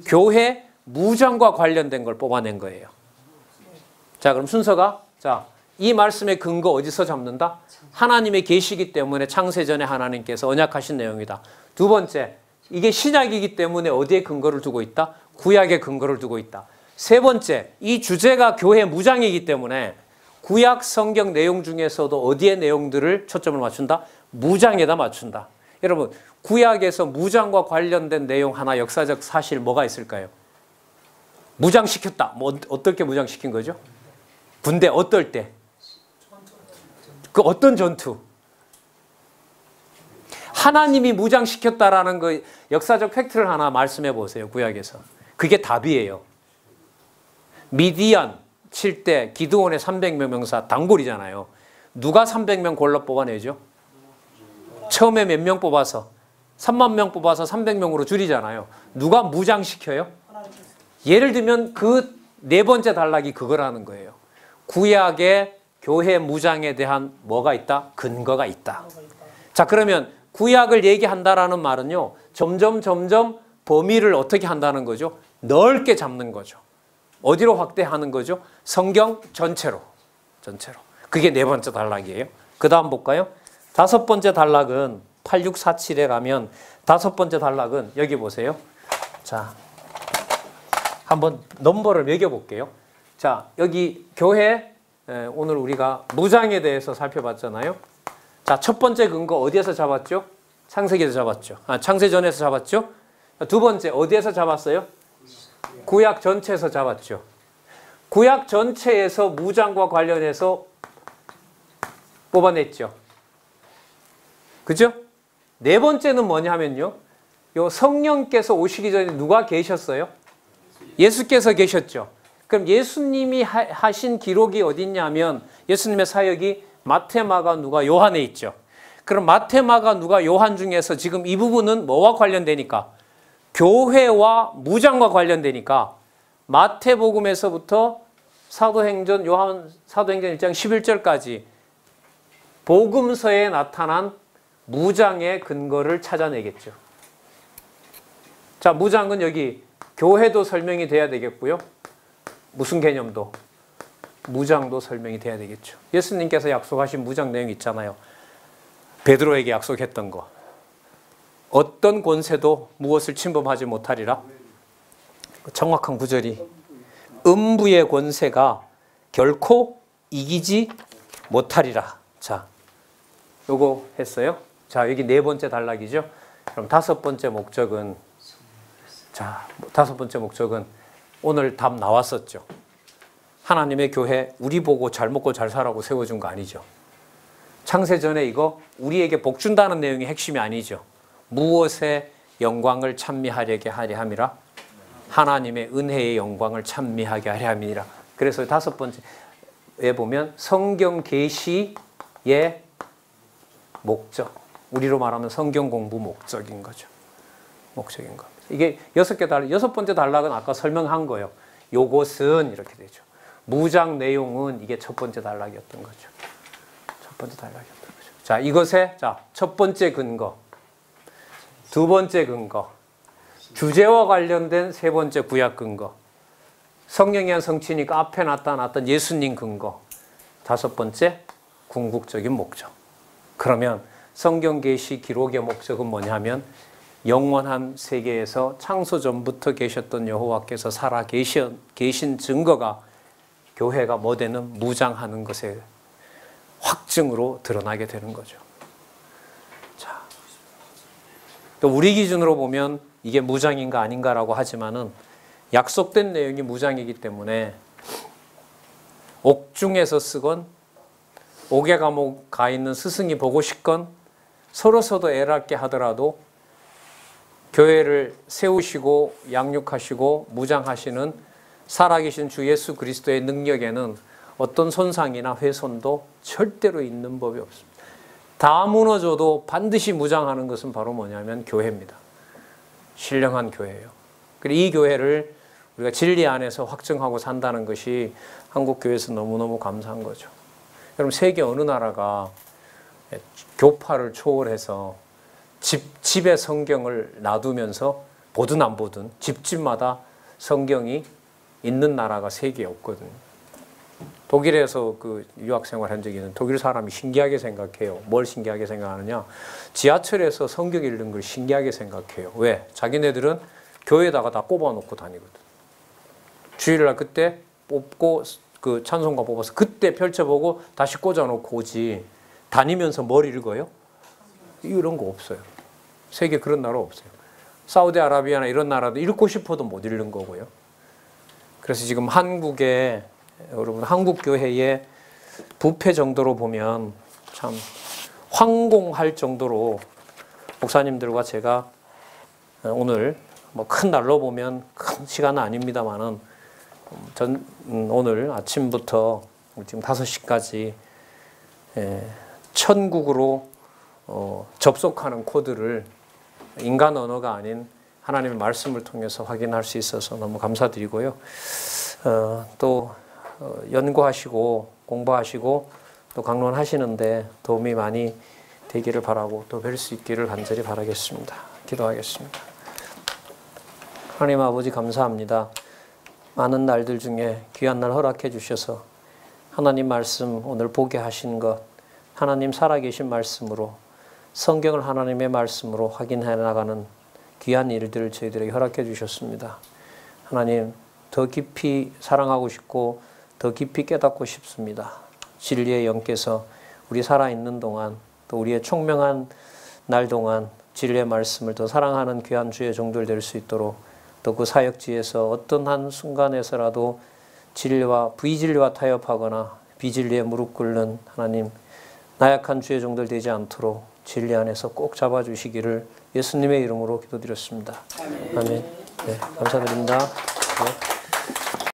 교회 무장과 관련된 걸 뽑아낸 거예요. 자, 그럼 순서가 자, 이 말씀의 근거 어디서 잡는다? 하나님의 계시이기 때문에 창세전에 하나님께서 언약하신 내용이다. 두 번째, 이게 신약이기 때문에 어디에 근거를 두고 있다? 구약에 근거를 두고 있다. 세 번째, 이 주제가 교회 무장이기 때문에 구약 성경 내용 중에서도 어디에 내용들을 초점을 맞춘다? 무장에다 맞춘다. 여러분, 구약에서 무장과 관련된 내용 하나 역사적 사실 뭐가 있을까요? 무장시켰다. 뭐 어떻게 무장시킨 거죠? 군대 어떨 때? 그 어떤 전투? 하나님이 무장시켰다라는 그 역사적 팩트를 하나 말씀해 보세요. 구약에서. 그게 답이에요. 미디안 칠 때 기드온의 300명 명사 단골이잖아요. 누가 300명 골라 뽑아내죠? 처음에 몇 명 뽑아서 3만 명 뽑아서 300명으로 줄이잖아요. 누가 무장시켜요? 예를 들면 그 네 번째 단락이 그거라는 거예요. 구약의 교회 무장에 대한 뭐가 있다? 근거가 있다. 자, 그러면 구약을 얘기한다라는 말은요. 점점 범위를 어떻게 한다는 거죠? 넓게 잡는 거죠. 어디로 확대하는 거죠? 성경 전체로. 그게 네 번째 단락이에요. 그 다음 볼까요? 다섯 번째 단락은 8647에 가면 다섯 번째 단락은 여기 보세요. 자, 한번 넘버를 매겨볼게요. 자, 여기 교회 오늘 우리가 무장에 대해서 살펴봤잖아요. 자, 첫 번째 근거 어디에서 잡았죠? 창세기에서 잡았죠. 창세전에서 잡았죠. 두 번째 어디에서 잡았어요? 구약 전체에서 잡았죠. 구약 전체에서 무장과 관련해서 뽑아냈죠. 그죠? 네 번째는 뭐냐 하면요. 요 성령께서 오시기 전에 누가 계셨어요? 예수께서 계셨죠. 그럼 예수님이 하신 기록이 어디 있냐면 예수님의 사역이 마태, 마가, 누가, 요한에 있죠. 그럼 마태, 마가, 누가, 요한 중에서 지금 이 부분은 뭐와 관련되니까? 교회와 무장과 관련되니까 마태복음에서부터 사도행전, 요한 사도행전 1장 11절까지 복음서에 나타난 무장의 근거를 찾아내겠죠. 자, 무장은 여기 교회도 설명이 돼야 되겠고요. 무슨 개념도? 무장도 설명이 돼야 되겠죠. 예수님께서 약속하신 무장 내용 있잖아요. 베드로에게 약속했던 거. 어떤 권세도 무엇을 침범하지 못하리라. 정확한 구절이 음부의 권세가 결코 이기지 못하리라. 자, 요거 했어요. 자, 여기 네 번째 단락이죠. 그럼 다섯 번째 목적은, 자, 다섯 번째 목적은 오늘 답 나왔었죠. 하나님의 교회 우리 보고 잘 먹고 잘 살라고 세워준 거 아니죠. 창세전에 이거 우리에게 복 준다는 내용이 핵심이 아니죠. 무엇의 영광을 찬미하려게 하려 함이라? 하나님의 은혜의 영광을 찬미하게 하려 함이라. 그래서 다섯 번째에 보면 성경 계시의 목적. 우리로 말하면 성경 공부 목적인 거죠. 목적인 겁니다. 이게 여섯 번째 단락은 아까 설명한 거예요. 요것은 이렇게 되죠. 무장 내용은 이게 첫 번째 단락이었던 거죠. 첫 번째 단락이었던 거죠. 자, 이것의 첫 번째 근거, 두 번째 근거, 주제와 관련된 세 번째 구약 근거, 성령의 한 성취니까 앞에 나타났던 예수님 근거, 다섯 번째 궁극적인 목적. 그러면 성경 계시 기록의 목적은 뭐냐면 영원한 세계에서 창조 전부터 계셨던 여호와께서 살아 계신 증거가 교회가 뭐 되는 무장하는 것의 확증으로 드러나게 되는 거죠. 자, 또 우리 기준으로 보면 이게 무장인가 아닌가라고 하지만은 약속된 내용이 무장이기 때문에 옥중에서 쓰건 옥에 감옥 가 있는 스승이 보고 싶건 서로서로 애랄게 하더라도 교회를 세우시고 양육하시고 무장하시는 살아계신 주 예수 그리스도의 능력에는 어떤 손상이나 훼손도 절대로 있는 법이 없습니다. 다 무너져도 반드시 무장하는 것은 바로 뭐냐면 교회입니다. 신령한 교회예요. 그리고 이 교회를 우리가 진리 안에서 확증하고 산다는 것이 한국 교회에서 너무너무 감사한 거죠. 여러분, 세계 어느 나라가 교파를 초월해서 집에 성경을 놔두면서 보든 안 보든 집집마다 성경이 있는 나라가 세계에 없거든요. 독일에서 그 유학생활 한 적이 있는 독일 사람이 신기하게 생각해요. 뭘 신기하게 생각하느냐? 지하철에서 성경 읽는 걸 신기하게 생각해요. 왜? 자기네들은 교회에다가 다 꼽아놓고 다니거든. 주일날 그때 뽑고 그 찬송가 뽑아서 그때 펼쳐보고 다시 꽂아놓고 오지. 다니면서 뭘 읽어요? 이런 거 없어요. 세계 그런 나라 없어요. 사우디아라비아나 이런 나라도 읽고 싶어도 못 읽는 거고요. 그래서 지금 한국에 여러분 한국 교회의 부패 정도로 보면 참 황공할 정도로 목사님들과 제가 오늘 뭐 큰 날로 보면 큰 시간은 아닙니다만은 오늘 아침부터 지금 5시까지 천국으로 접속하는 코드를 인간 언어가 아닌 하나님의 말씀을 통해서 확인할 수 있어서 너무 감사드리고요. 또 연구하시고 공부하시고 또 강론하시는데 도움이 많이 되기를 바라고 또 뵐 수 있기를 간절히 바라겠습니다. 기도하겠습니다. 하나님 아버지 감사합니다. 많은 날들 중에 귀한 날 허락해 주셔서 하나님 말씀 오늘 보게 하신 것, 하나님 살아계신 말씀으로 성경을 하나님의 말씀으로 확인해 나가는 귀한 일들을 저희들에게 허락해 주셨습니다. 하나님 더 깊이 사랑하고 싶고 더 깊이 깨닫고 싶습니다. 진리의 영께서 우리 살아있는 동안 또 우리의 총명한 날 동안 진리의 말씀을 더 사랑하는 귀한 주의 종들 될 수 있도록 또 그 사역지에서 어떤 한 순간에서라도 진리와 비진리와 타협하거나 비진리에 무릎 꿇는 하나님 나약한 주의 종들 되지 않도록 진리 안에서 꼭 잡아주시기를 예수님의 이름으로 기도드렸습니다. 아멘. 네, 감사드립니다. 네.